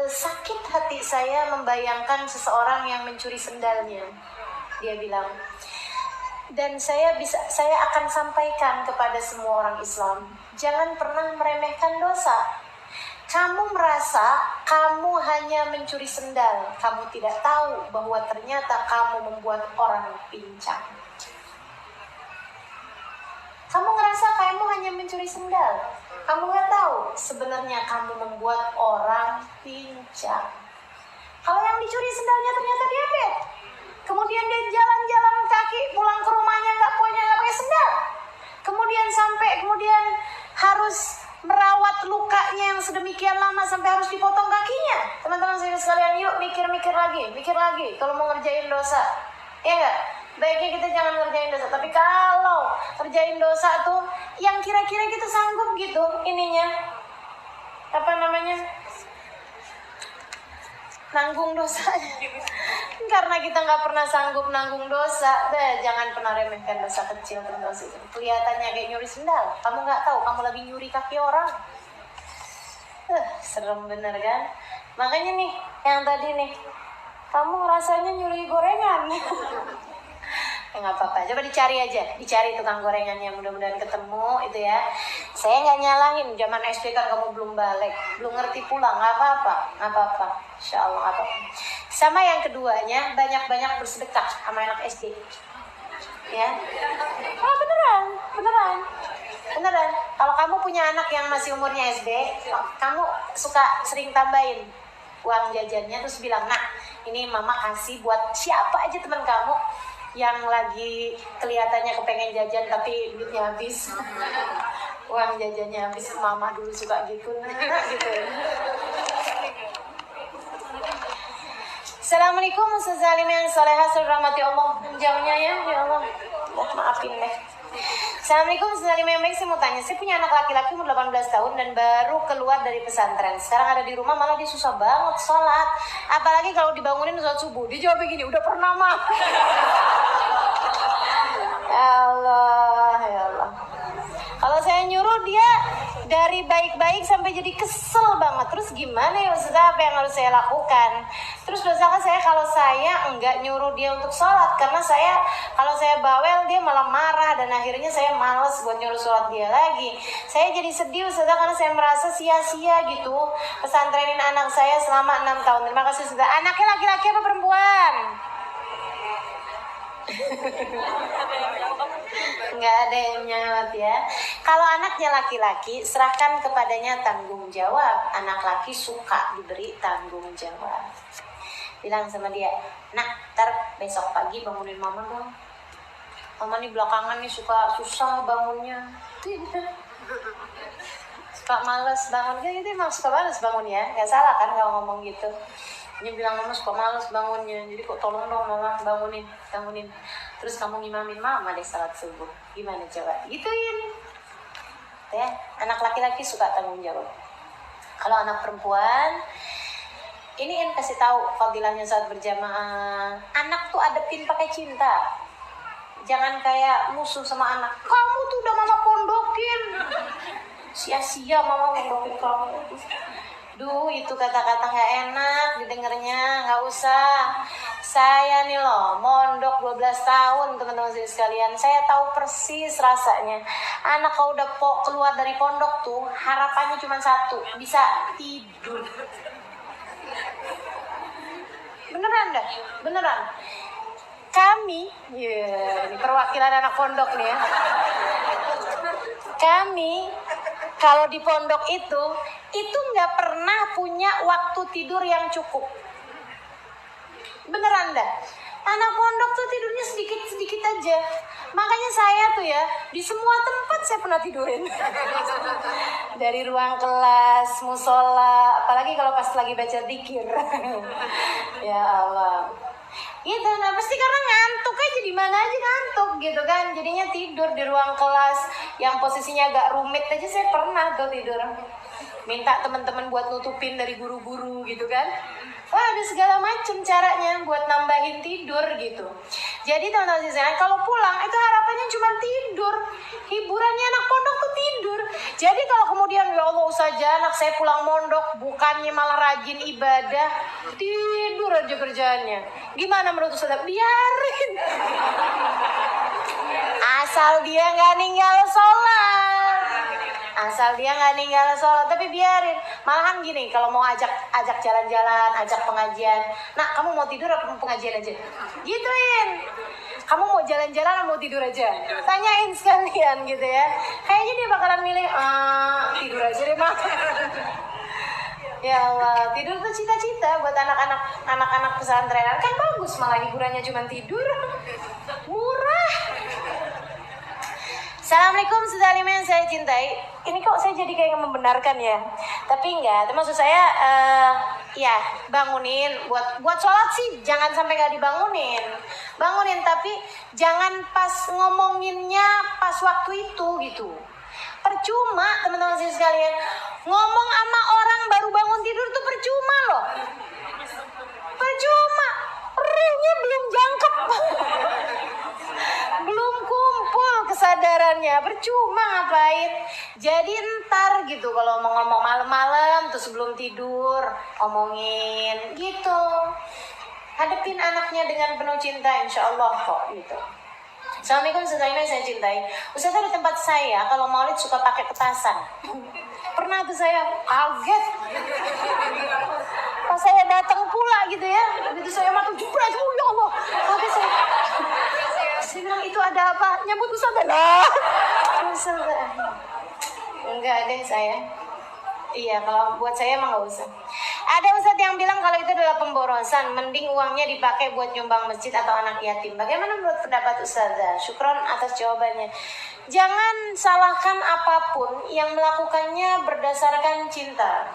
sakit hati saya membayangkan seseorang yang mencuri sendalnya. Dia bilang, dan saya akan sampaikan kepada semua orang Islam, jangan pernah meremehkan dosa. Kamu merasa kamu hanya mencuri sendal, kamu tidak tahu bahwa ternyata kamu membuat orang pincang. Kamu ngerasa kamu hanya mencuri sendal, kamu nggak tahu sebenarnya kamu membuat orang pincang. Kalau yang dicuri sendalnya ternyata diabetes, kemudian dia jalan-jalan kaki pulang ke rumahnya nggak pakai sendal, kemudian harus merawat lukanya yang sedemikian lama sampai harus dipotong kakinya. Teman-teman sekalian, yuk mikir lagi kalau mau ngerjain dosa, ya nggak? Baiknya kita jangan ngerjain dosa, tapi kalau ngerjain dosa tuh yang kira-kira kita sanggup gitu ininya, nanggung dosanya. Karena kita nggak pernah sanggup nanggung dosa, jangan pernah remehkan dosa kecil. Kelihatannya kayak nyuri sendal, kamu nggak tahu kamu lagi nyuri kaki orang. Serem bener kan? Makanya nih yang tadi nih, kamu rasanya nyuri gorengan. Nggak apa-apa, coba dicari tukang gorengannya, mudah-mudahan ketemu itu ya. Saya nggak nyalahin, zaman SD kan kamu belum balik, belum ngerti pula, nggak apa-apa, insya Allah nggak apa-apa. Sama yang keduanya, banyak-banyak bersedekah sama anak SD. Ya. Oh, beneran. Kalau kamu punya anak yang masih umurnya SD, kamu suka sering tambahin uang jajannya, terus bilang, "Nak, ini mama kasih buat siapa aja teman kamu yang lagi kelihatannya kepengen jajan tapi duitnya habis." Uang jajannya habis, mama dulu suka gitu, nah, gitu. Assalamualaikum Ustaz Zalim yang salehah rahmati Allah. Jamnya ya Allah. Maafin deh. Assalamualaikum Ustaz Zalim yang baik, saya mau tanya. Saya punya anak laki-laki umur 18 tahun dan baru keluar dari pesantren. Sekarang ada di rumah malah dia susah banget sholat. Apalagi kalau dibangunin sholat subuh. Dia jawab begini, udah pernah mah. Ya Allah. Kalau saya nyuruh dia dari baik-baik sampai jadi kesel banget. Terus gimana ya Ustaz, apa yang harus saya lakukan? Terus dosakah saya kalau saya enggak nyuruh dia untuk sholat? Karena kalau saya bawel dia malah marah dan akhirnya saya males buat nyuruh sholat dia lagi. Saya jadi sedih Ustaz karena saya merasa sia-sia gitu pesantrenin anak saya selama 6 tahun. Terima kasih Ustaz. Anaknya laki-laki apa perempuan? Nggak ada yang nyawat ya. Kalau anaknya laki-laki, serahkan kepadanya tanggung jawab. Anak laki suka diberi tanggung jawab. Bilang sama dia, "Nak, ntar besok pagi bangunin mama dong. Mama nih belakangan nih suka susah bangunnya." Gitu. Suka males bangun, kayak gitu emang suka males bangun ya. Nggak salah kan kalau ngomong gitu. Dia bilang, "Mama suka males bangunnya, jadi kok tolong dong mama bangunin. Terus kamu ngimamin mama deh salat subuh." Gimana coba? Gituin. Ya, anak laki-laki suka tanggung jawab. Kalau anak perempuan, ini yang kasih tahu fadilahnya saat berjamaah. Anak tuh adepin pakai cinta. Jangan kayak musuh sama anak. "Kamu tuh udah mama pondokin. Sia-sia mama pondokin kamu." Duh, itu kata-kata gak enak didengarnya, gak usah. Saya nih loh, mondok 12 tahun teman-teman sekalian. Saya tahu persis rasanya. Anak kalau udah keluar dari pondok tuh, harapannya cuma satu, bisa tidur. Beneran. Kami, ini perwakilan anak pondok nih ya. Kami, kalau di pondok itu nggak pernah punya waktu tidur yang cukup. Beneran dah. Anak pondok tuh tidurnya sedikit-sedikit aja. Makanya saya tuh ya, di semua tempat saya pernah tidurin. Dari ruang kelas, musola, apalagi kalau pas lagi baca zikir. Ya Allah. Gitu, nah pasti karena ngantuk aja, di mana aja ngantuk gitu kan. Jadinya tidur di ruang kelas yang posisinya agak rumit aja saya pernah tuh tidur. Minta teman-teman buat nutupin dari guru-guru gitu kan. Wah, ada segala macam caranya buat nambahin tidur gitu. Jadi teman-teman sekalian, kalau pulang itu harapannya cuma tidur. Hiburannya anak pondok tuh tidur. Jadi kalau kemudian ya Allah Ustazah, anak saya pulang mondok bukannya malah rajin ibadah, tidur aja kerjaannya. Gimana menurut Ustazah? Biarin. Asal dia nggak ninggal sholat. Tapi biarin. Malahan gini, kalau mau ajak jalan-jalan, ajak pengajian. "Nak, kamu mau tidur apa mau pengajian aja?" Gituin. "Kamu mau jalan-jalan atau mau tidur aja?" Tanyain sekalian gitu ya. Kayaknya dia bakalan milih, tidur aja deh, Mak. Ya Allah, tidur tuh cita-cita buat anak-anak pesantrenan. Kan bagus, malah hiburannya cuma tidur. Murah. Assalamualaikum saudara yang saya cintai. Ini kok saya jadi kayak membenarkan ya, tapi enggak. Maksud saya ya bangunin buat sholat sih jangan sampai gak dibangunin. Bangunin tapi jangan pas ngomonginnya pas waktu itu gitu. Percuma teman-teman sekalian, ngomong sama orang baru bangun tidur tuh percuma loh. Percuma, realnya belum jangkep. Belum kumpul kesadarannya, percuma ngapain. Jadi ntar gitu kalau mau ngomong malam-malam tuh sebelum tidur omongin gitu. Hadepin anaknya dengan penuh cinta, insya Allah kok gitu. Assalamualaikum saudara saya cintai. Ustazah di tempat saya kalau maulid suka pakai petasan. Pernah tuh saya kaget. Pas saya datang pula gitu ya, begitu saya masuk jebret, ya Allah. Kaget saya bilang itu apa? Nyebut Ustazah lah. Ustazah. Enggak deh saya. Iya, kalau buat saya emang nggak usah. Ada ustadz yang bilang kalau itu adalah pemborosan, mending uangnya dipakai buat nyumbang masjid atau anak yatim. Bagaimana menurut pendapat ustazah? Syukron atas jawabannya. Jangan salahkan apapun yang melakukannya berdasarkan cinta,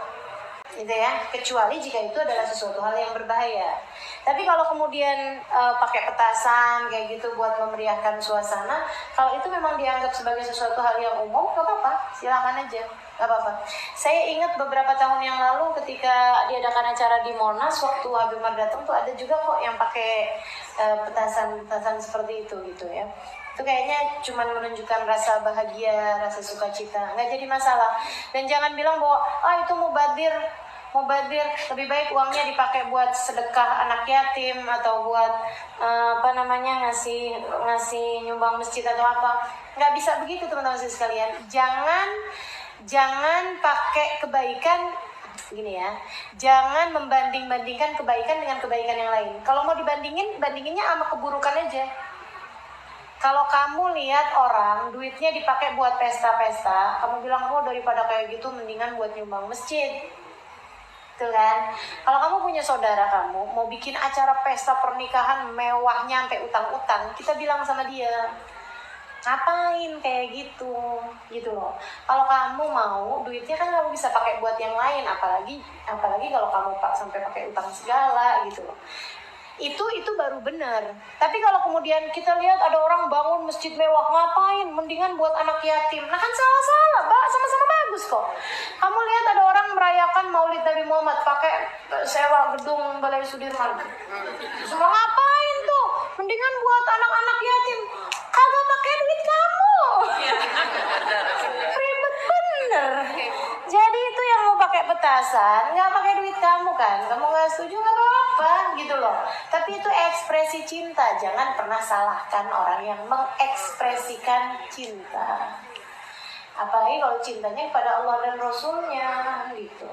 gitu ya. Kecuali jika itu adalah sesuatu hal yang berbahaya. Tapi kalau kemudian pakai petasan kayak gitu buat memeriahkan suasana, kalau itu memang dianggap sebagai sesuatu hal yang umum, gak apa-apa, silakan aja. Gak apa-apa. Saya ingat beberapa tahun yang lalu ketika diadakan acara di Monas, waktu Habib Umar datang tuh ada juga kok yang pakai petasan seperti itu gitu ya. Itu kayaknya cuma menunjukkan rasa bahagia, rasa sukacita, nggak jadi masalah. Dan jangan bilang bahwa itu mubadzir, lebih baik uangnya dipakai buat sedekah anak yatim atau buat ngasih nyumbang masjid atau apa. Nggak bisa begitu teman-teman sekalian. Jangan pakai kebaikan gini ya. Jangan membanding-bandingkan kebaikan dengan kebaikan yang lain. Kalau mau bandinginnya sama keburukan aja. Kalau kamu lihat orang duitnya dipakai buat pesta-pesta, kamu bilang daripada kayak gitu mendingan buat nyumbang masjid. Tuh kan? Kalau kamu punya saudara kamu mau bikin acara pesta pernikahan mewahnya sampai utang-utang, kita bilang sama dia, ngapain kayak gitu loh. Kalau kamu mau duitnya kan kamu bisa pakai buat yang lain, apalagi kalau kamu sampai pakai utang segala gitu loh. Itu baru benar. Tapi kalau kemudian kita lihat ada orang bangun masjid mewah, ngapain? Mendingan buat anak yatim. Nah kan salah, sama-sama bagus kok. Kamu lihat ada orang merayakan Maulid Nabi Muhammad pakai sewa gedung Balai Sudirman. Semua ngapain tuh? Mendingan buat anak-anak yatim. Kagak pakai duit kamu. Ribet bener. Jadi itu yang mau pakai petasan, nggak pakai duit kamu kan? Kamu nggak setuju nggak apa-apa gitu loh. Tapi itu ekspresi cinta. Jangan pernah salahkan orang yang mengekspresikan cinta. Apalagi kalau cintanya kepada Allah dan Rasulnya gitu.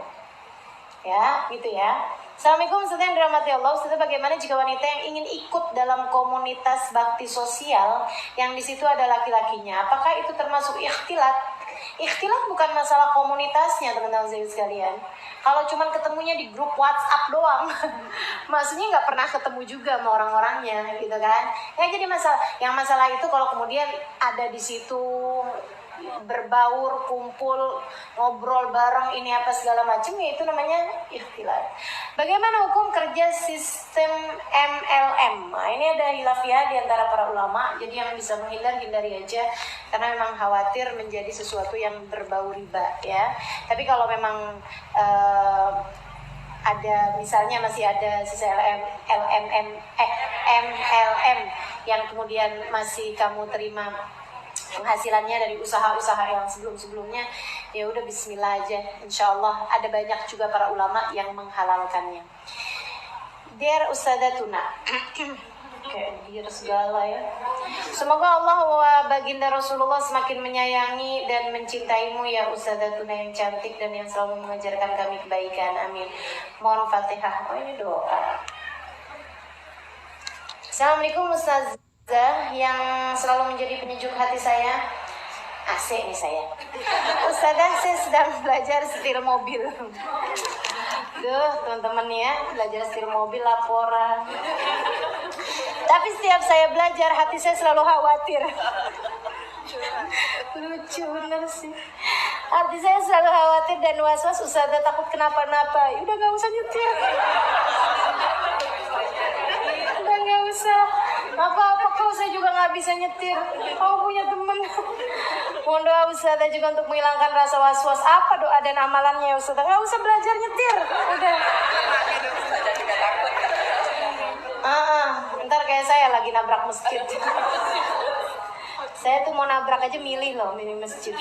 Ya, gitu ya. Assalamualaikum Ustaz yang dirahmati Allah. Ustaz, bagaimana jika wanita yang ingin ikut dalam komunitas bakti sosial yang di situ ada laki-lakinya? Apakah itu termasuk ikhtilat? Ikhtilat bukan masalah komunitasnya teman-teman sekalian. Kalau cuman ketemunya di grup WhatsApp doang, maksudnya nggak pernah ketemu juga sama orang-orangnya, gitu kan? Ya jadi masalah. Yang masalah itu kalau kemudian ada di situ berbaur, kumpul, ngobrol bareng ini apa segala macam, ya itu namanya ikhtilat. Bagaimana hukum kerja sistem MLM? Nah, ini ada khilafiyah di antara para ulama. Jadi yang bisa hindari aja karena memang khawatir menjadi sesuatu yang berbau riba ya. Tapi kalau memang ada misalnya masih ada sisa MLM yang kemudian masih kamu terima penghasilannya dari usaha-usaha yang sebelum-sebelumnya, ya udah bismillah aja. Insya Allah ada banyak juga para ulama yang menghalalkannya. Dear Ustadzatuna, kayak dear segala ya. Semoga Allah wa baginda Rasulullah semakin menyayangi dan mencintaimu ya Ustadzatuna yang cantik dan yang selalu mengajarkan kami kebaikan. Amin. Mohon Fatihah. Ini doa. Assalamualaikum Ustazah yang selalu menjadi penyejuk hati saya. Asik nih saya. Ustazah, saya sedang belajar setir mobil. Duh teman-teman ya, belajar setir mobil laporan. Tapi setiap saya belajar hati saya selalu khawatir. Lucu bener sih. Hati saya selalu khawatir dan was-was. Ustazah takut kenapa-napa. Udah gak usah nyetir. Udah gak usah. Apa-apa kalau saya juga gak bisa nyetir. Kau punya temen. Mohon doa Ustazah juga untuk menghilangkan rasa was-was. Apa doa dan amalannya ya Ustazah? Gak usah belajar nyetir. Udah. Ntar kayak saya lagi nabrak masjid. Saya tuh mau nabrak aja milih masjid.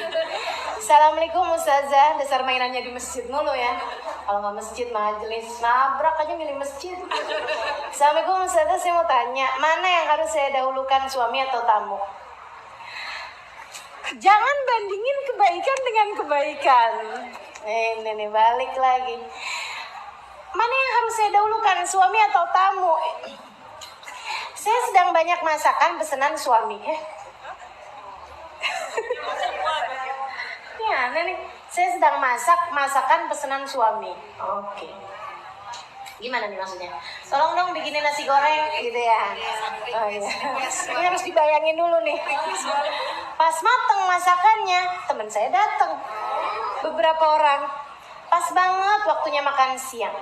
Assalamualaikum Ustazah. Dasar mainannya di masjid mulu ya. Kalau nggak masjid majelis, nabrak aja milih masjid. Assalamualaikum Ustazah, saya mau tanya, mana yang harus saya dahulukan, suami atau tamu? Jangan bandingin kebaikan dengan kebaikan. Ini balik lagi. Mana yang harus saya dahulukan, suami atau tamu? Saya sedang banyak masakan pesanan suami. nih aneh nih. Saya sedang masak masakan pesanan suami. Oke. Gimana nih maksudnya? Tolong dong bikinin nasi goreng gitu ya. Oh iya. Ini harus dibayangin dulu nih. Pas mateng masakannya, teman saya datang. Beberapa orang. Pas banget waktunya makan siang.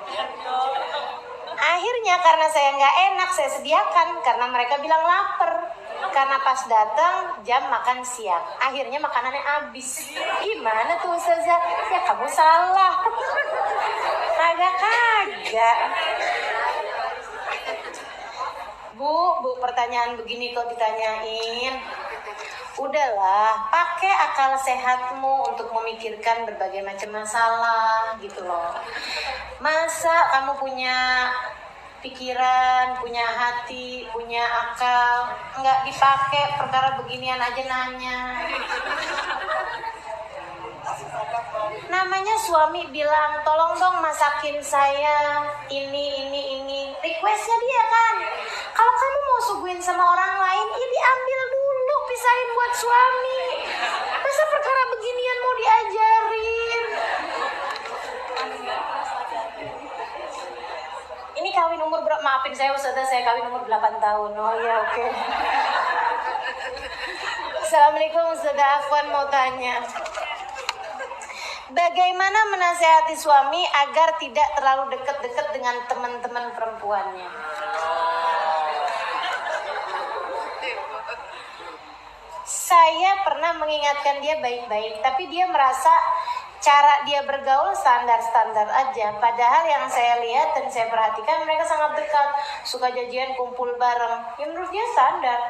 Akhirnya karena saya nggak enak, saya sediakan karena mereka bilang lapar. Karena pas datang jam makan siang, akhirnya makanannya habis. Gimana tuh Ustazah? Ya kamu salah. Kagak. Bu, pertanyaan begini kok ditanyain. Udahlah, pakai akal sehatmu untuk memikirkan berbagai macam masalah gitu loh. Masa kamu punya pikiran, punya hati, punya akal, nggak dipakai perkara beginian aja nanya. Namanya suami bilang, tolong dong masakin saya ini. Requestnya dia kan. Kalau kamu mau suguhin sama orang lain, ya diambil dulu, pisahin buat suami. Masa perkara beginian mau diajarin? Ini kawin umur berapa? Maafin saya Ustazah, saya kawin umur 8 tahun. Oh iya, oke. Assalamualaikum Ustazah, Afwan mau tanya. Bagaimana menasehati suami agar tidak terlalu dekat-dekat dengan teman-teman perempuannya? Saya pernah mengingatkan dia baik-baik, tapi dia merasa cara dia bergaul standar-standar aja. Padahal yang saya lihat dan saya perhatikan mereka sangat dekat, suka janjian kumpul bareng. Ya menurut dia standar.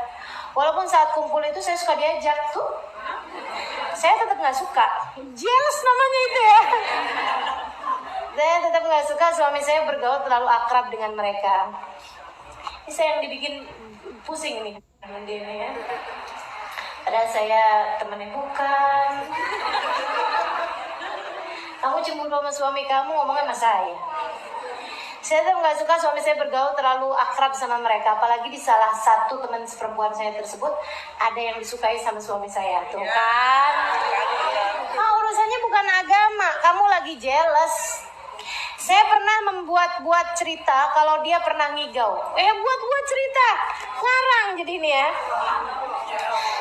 Walaupun saat kumpul itu saya suka diajak tuh, saya tetap nggak suka. Jealous namanya itu ya. Saya tetap nggak suka suami saya bergaul terlalu akrab dengan mereka. Ini saya yang dibikin pusing nih dengan dia ya. Padahal saya temannya bukan. Kamu cemburu sama suami kamu, ngomongnya sama saya. Saya tuh nggak suka suami saya bergaul terlalu akrab sama mereka. Apalagi di salah satu teman seperempuan saya tersebut ada yang disukai sama suami saya. Tuh kan. Nah, urusannya bukan agama. Kamu lagi jealous. Saya pernah membuat cerita kalau dia pernah ngigau. Buat cerita. Ngarang jadi ini ya.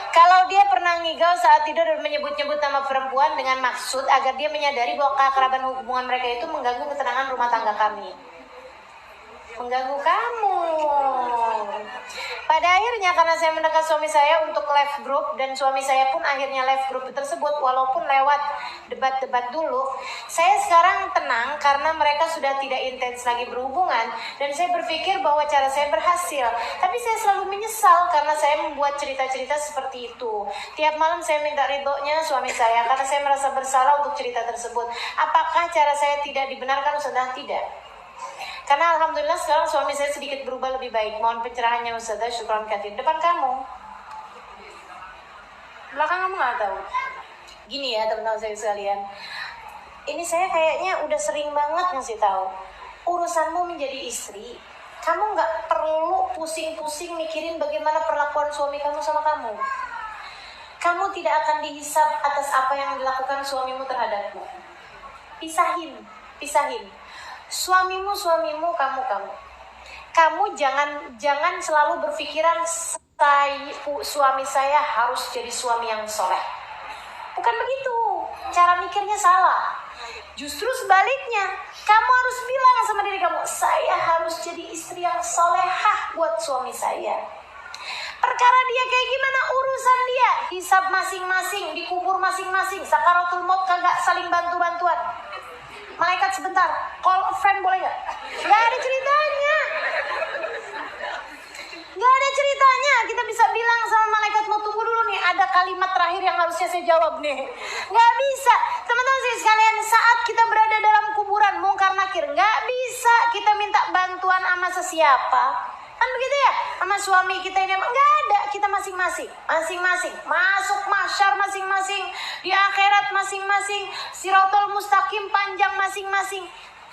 Kalau dia pernah ngigau saat tidur dan menyebut-nyebut nama perempuan dengan maksud agar dia menyadari bahwa keakraban hubungan mereka itu mengganggu ketenangan rumah tangga kami. Mengganggu kamu. Pada akhirnya karena saya mendekat suami saya untuk live group dan suami saya pun akhirnya live group tersebut walaupun lewat debat-debat dulu, saya sekarang tenang karena mereka sudah tidak intens lagi berhubungan dan saya berpikir bahwa cara saya berhasil. Tapi saya selalu menyesal karena saya membuat cerita-cerita seperti itu. Tiap malam saya minta ridhonya suami saya karena saya merasa bersalah untuk cerita tersebut. Apakah cara saya tidak dibenarkan? Sudah tidak. Karena alhamdulillah sekarang suami saya sedikit berubah lebih baik. Mohon pencerahannya Ustazah, syukran katsir. Depan kamu. Belakang kamu nggak tahu. Gini ya teman-teman saya sekalian. Ini saya kayaknya udah sering banget ngasih tahu. Urusanmu menjadi istri, kamu nggak perlu pusing-pusing mikirin bagaimana perlakuan suami kamu sama kamu. Kamu tidak akan dihisab atas apa yang dilakukan suamimu terhadapmu. Pisahin. Suamimu, kamu. Kamu jangan selalu berpikiran suami saya harus jadi suami yang soleh. Bukan begitu. Cara mikirnya salah. Justru sebaliknya, kamu harus bilang sama diri kamu, saya harus jadi istri yang solehah buat suami saya. Perkara dia kayak gimana urusan dia, hisab masing-masing, dikubur masing-masing, sakaratul maut kagak saling bantu-bantuan. Malaikat sebentar, call a friend boleh gak? Gak ada ceritanya. Kita bisa bilang sama malaikat, mau tunggu dulu nih, ada kalimat terakhir yang harusnya saya jawab nih. Gak bisa. Teman-teman sekalian, saat kita berada dalam kuburan mungkar nakir, gak bisa kita minta bantuan sama sesiapa. Kan begitu ya? Sama suami kita ini enggak ada, kita masing-masing masuk mahsyar masing-masing, di akhirat masing-masing, Siratal Mustaqim panjang masing-masing.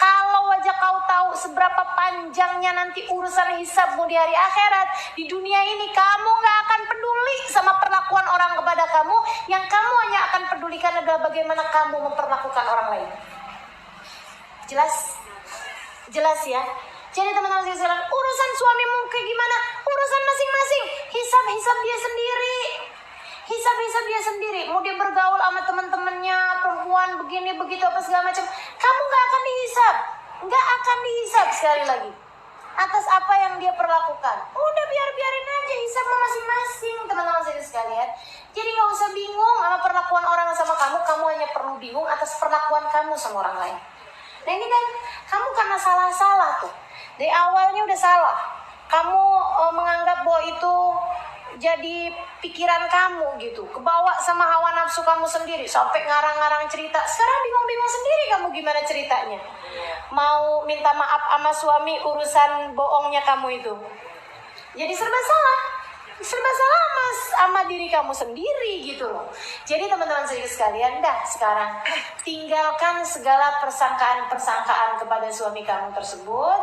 Kalau aja kau tahu seberapa panjangnya nanti urusan hisabmu di hari akhirat, di dunia ini kamu gak akan peduli sama perlakuan orang kepada kamu. Yang kamu hanya akan pedulikan adalah bagaimana kamu memperlakukan orang lain. Jelas? Jelas ya? Jadi teman-teman sekalian, urusan suamimu kayak gimana? Urusan masing-masing. Hisab dia sendiri. Hisab dia sendiri. Mau dia bergaul sama teman-temannya, perempuan begini begitu apa segala macam, kamu gak akan dihisab. Gak akan dihisab sekali lagi atas apa yang dia perlakukan. Udah biarin aja hisabnya masing-masing teman-teman sekalian. Jadi gak usah bingung sama perlakuan orang sama kamu hanya perlu bingung atas perlakuan kamu sama orang lain. Nah ini kan kamu karena salah tuh. Dari awalnya udah salah. Kamu menganggap bahwa itu jadi pikiran kamu gitu, kebawa sama hawa nafsu kamu sendiri sampai ngarang-ngarang cerita. Sekarang bingung-bingung sendiri kamu gimana ceritanya. Mau minta maaf sama suami urusan bohongnya kamu itu. Jadi serba salah sama diri kamu sendiri gitu loh. Jadi teman-teman sekalian, dah sekarang tinggalkan segala persangkaan kepada suami kamu tersebut.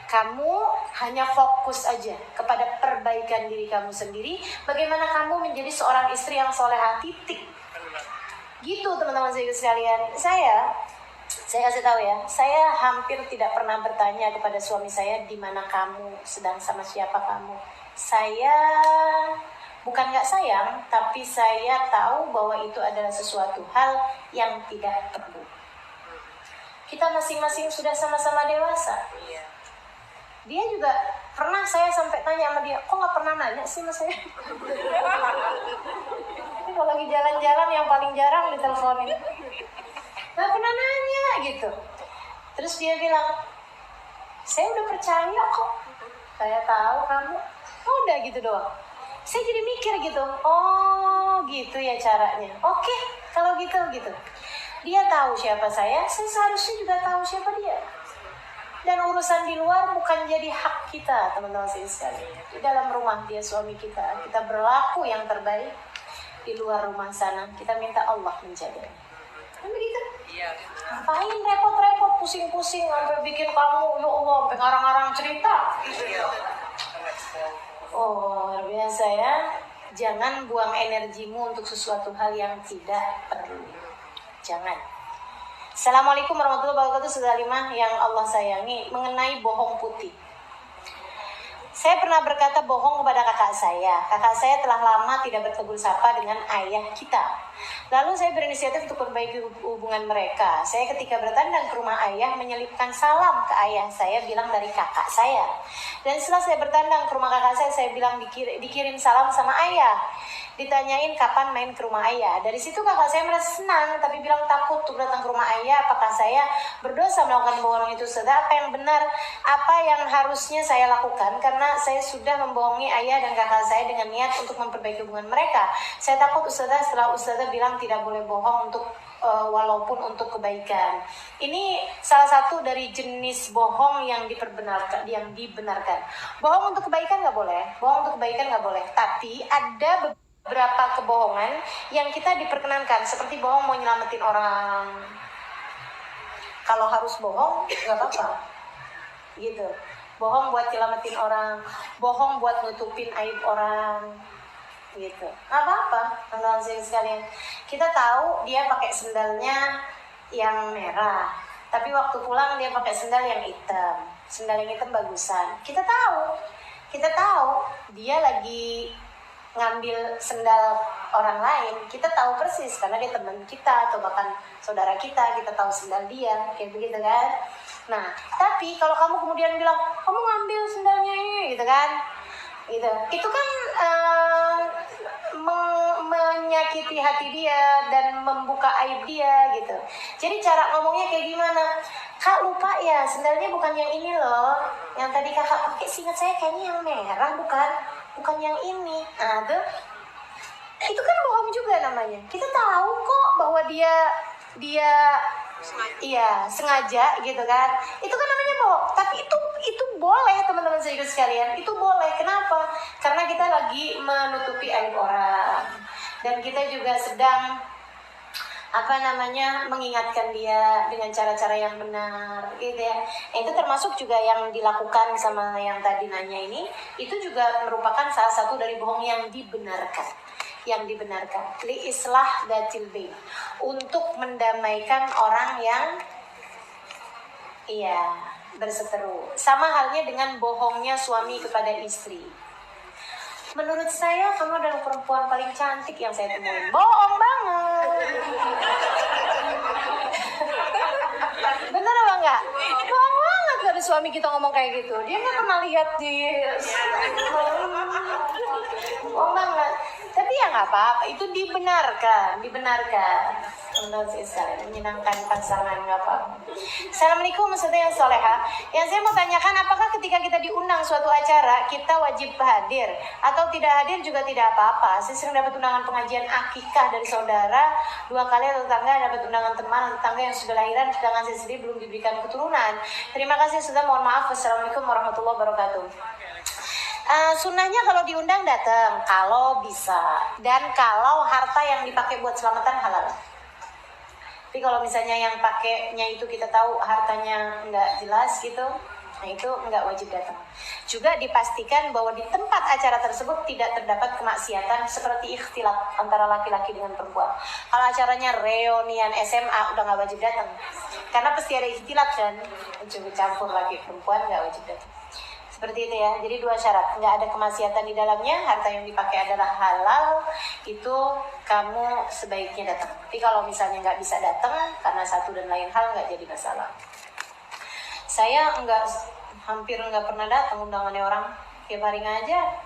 Kamu hanya fokus aja kepada perbaikan diri kamu sendiri. Bagaimana kamu menjadi seorang istri yang solehah, titik. Gitu teman-teman sekalian. Saya kasih tahu ya, saya hampir tidak pernah bertanya kepada suami saya di mana kamu, sedang sama siapa kamu. Saya bukan gak sayang, tapi saya tahu bahwa itu adalah sesuatu hal yang tidak perlu. Kita masing-masing sudah sama-sama dewasa. Dia juga pernah, saya sampai tanya sama dia, kok gak pernah nanya sih sama saya? Ini kalau lagi jalan-jalan yang paling jarang diteleponin. Gak pernah nanya gitu. Terus dia bilang, saya udah percaya kok, saya tahu kamu. Udah gitu doang. Saya jadi mikir gitu, oh gitu ya caranya. Oke, kalau gitu. Dia tahu siapa saya seharusnya juga tahu siapa dia. Dan urusan di luar bukan jadi hak kita, teman-teman sekalian. Di dalam rumah dia suami kita berlaku yang terbaik. Di luar rumah sana kita minta Allah menjaganya. Kan begitu? Iya. Ngapain repot-repot, pusing-pusing sampai bikin kamu, ya Allah, sampai ngarang-ngarang cerita. Oh, luar biasa ya. Jangan buang energimu untuk sesuatu hal yang tidak perlu. Jangan. Assalamualaikum warahmatullahi wabarakatuh. Saudara Halimah yang Allah sayangi, mengenai bohong putih. Saya pernah berkata bohong kepada kakak saya. Kakak saya telah lama tidak bertegur sapa dengan ayah kita. Lalu saya berinisiatif untuk memperbaiki hubungan mereka. Saya ketika bertandang ke rumah ayah menyelipkan salam ke ayah saya, bilang dari kakak saya. Dan setelah saya bertandang ke rumah kakak saya bilang dikirim salam sama ayah. Ditanyain kapan main ke rumah ayah. Dari situ kakak saya merasa senang, tapi bilang takut untuk datang ke rumah ayah. Apakah saya berdosa melakukan bohong itu? Saudara, apa yang benar? Apa yang harusnya saya lakukan? Karena saya sudah membohongi ayah dan kakak saya dengan niat untuk memperbaiki hubungan mereka. Saya takut Ustazah, setelah Ustazah bilang tidak boleh bohong untuk walaupun untuk kebaikan. Ini salah satu dari jenis bohong yang dibenarkan. Bohong untuk kebaikan nggak boleh. Bohong untuk kebaikan nggak boleh. Tapi ada beberapa kebohongan yang kita diperkenankan, seperti bohong mau nyelamatin orang. Kalau harus bohong nggak apa-apa, gitu. Bohong buat nyelamatin orang, bohong buat nutupin aib orang, gitu. Nggak apa-apa, teman-teman sekalian. Kita tahu dia pakai sendalnya yang merah, tapi waktu pulang dia pakai sendal yang hitam. Sendal yang hitam bagusan. Kita tahu dia lagi ngambil sendal orang lain, kita tahu persis karena dia teman kita atau bahkan saudara kita tahu sendal dia, kayak begitu kan. Nah, tapi kalau kamu kemudian bilang kamu ngambil sendalnya ini, gitu kan, itu kan menyakiti hati dia dan membuka aib dia, gitu. Jadi cara ngomongnya kayak gimana? Kak, lupa ya, sendalnya bukan yang ini loh, yang tadi kakak pakai, seingat saya kayaknya yang merah, bukan yang ini. Nah tuh, itu kan bohong juga namanya. Kita tahu kok bahwa dia sengaja gitu kan. Itu kan namanya bohong. Tapi itu boleh teman-teman sekalian. Itu boleh. Kenapa? Karena kita lagi menutupi aib orang. Dan kita juga sedang mengingatkan dia dengan cara-cara yang benar gitu ya. Itu termasuk juga yang dilakukan sama yang tadi nanya ini, itu juga merupakan salah satu dari bohong yang dibenarkan. Li islah datil bain, untuk mendamaikan orang yang berseteru. Sama halnya dengan bohongnya suami kepada istri. Menurut saya kamu adalah perempuan paling cantik yang saya temuin. Bohong banget. Bener apa enggak? Bohong banget kalau suami kita ngomong kayak gitu. Dia nggak pernah lihat di. Bohong banget. Tapi ya nggak apa-apa. Itu dibenarkan. Menurut saya menyenangkan pasangan, nggak apa-apa. Assalamualaikum warahmatullahi yang soleha. Yang saya mau tanyakan, apakah ketika kita diundang suatu acara kita wajib hadir atau tidak hadir juga tidak apa-apa? Saya sering dapat undangan pengajian akikah dari saudara 2 kali, atau tetangga dapat undangan teman atau tetangga yang sudah lahiran, sedangkan saya sendiri belum diberikan keturunan. Terima kasih sudah, mohon maaf. Wassalamualaikum warahmatullahi wabarakatuh. Sunnahnya kalau diundang datang, kalau bisa, dan kalau harta yang dipakai buat selamatan halal. Tapi kalau misalnya yang pakainya itu kita tahu hartanya nggak jelas gitu, nah itu nggak wajib datang. Juga dipastikan bahwa di tempat acara tersebut tidak terdapat kemaksiatan seperti ikhtilat antara laki-laki dengan perempuan. Kalau acaranya reunian SMA udah nggak wajib datang, karena pasti ada ikhtilat kan, campur laki perempuan, nggak wajib datang. Seperti itu ya. Jadi 2 syarat, nggak ada kemaksiatan di dalamnya, harta yang dipakai adalah halal, itu kamu sebaiknya datang. Tapi kalau misalnya nggak bisa datang karena satu dan lain hal, nggak jadi masalah. Saya hampir nggak pernah datang undangannya orang, tiap hari ngajar.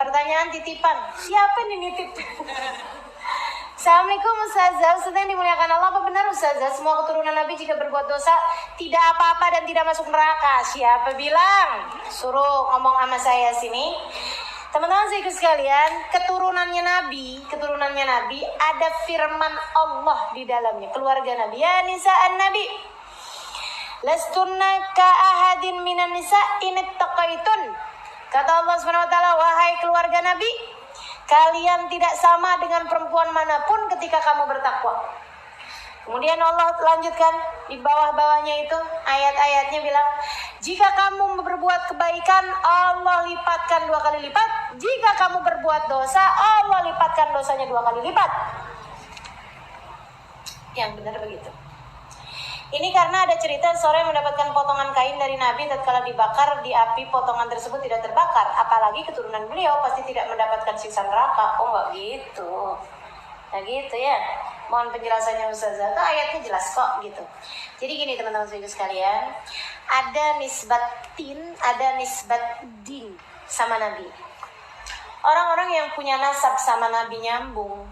Pertanyaan titipan, siapa nih nitip? Assalamualaikum Ustazah, Ustazah yang dimuliakan Allah, apa benar Ustazah semua keturunan Nabi jika berbuat dosa tidak apa-apa dan tidak masuk neraka? Siapa bilang? Suruh ngomong sama saya sini. Teman-teman saya sekalian, keturunannya Nabi ada firman Allah di dalamnya. Keluarga Nabi, ya nisa'an Nabi, lastunna ka ahadin minan nisa inittaqaitun. Kata Allah SWT, wahai keluarga Nabi, kalian tidak sama dengan perempuan manapun ketika kamu bertakwa. Kemudian Allah lanjutkan di bawah-bawahnya itu ayat-ayatnya bilang, jika kamu berbuat kebaikan Allah lipatkan 2 kali lipat, jika kamu berbuat dosa Allah lipatkan dosanya 2 kali lipat. Yang benar begitu. Ini karena ada cerita seorang yang mendapatkan potongan kain dari Nabi, tatkala dibakar di api potongan tersebut tidak terbakar, apalagi keturunan beliau pasti tidak mendapatkan siksa neraka. Oh enggak gitu. Nah gitu ya. Mohon penjelasannya Ustazah. Itu ayatnya jelas kok gitu. Jadi gini teman-teman sekalian, ada nisbat tin, ada nisbat din sama Nabi. Orang-orang yang punya nasab sama Nabi nyambung,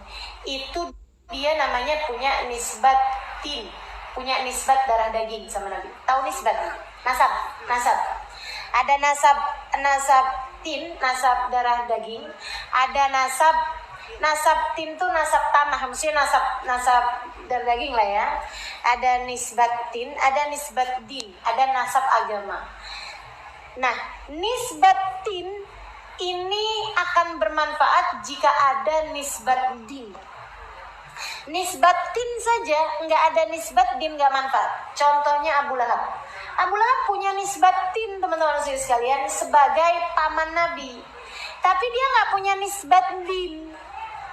itu dia namanya punya nisbat tin, punya nisbat darah daging sama Nabi. Tahu nisbat? Nasab. Ada nasab tin, nasab darah daging. Ada nasab tin tuh nasab tanah, maksudnya nasab darah daging lah ya. Ada nisbat tin, ada nisbat din, ada nasab agama. Nah, nisbat tin ini akan bermanfaat jika ada nisbat din. Nisbat tin saja nggak ada nisbat din nggak manfaat. Contohnya Abu Lahab. Abu Lahab punya nisbat tin teman-teman sekalian sebagai paman Nabi, tapi dia nggak punya nisbat din.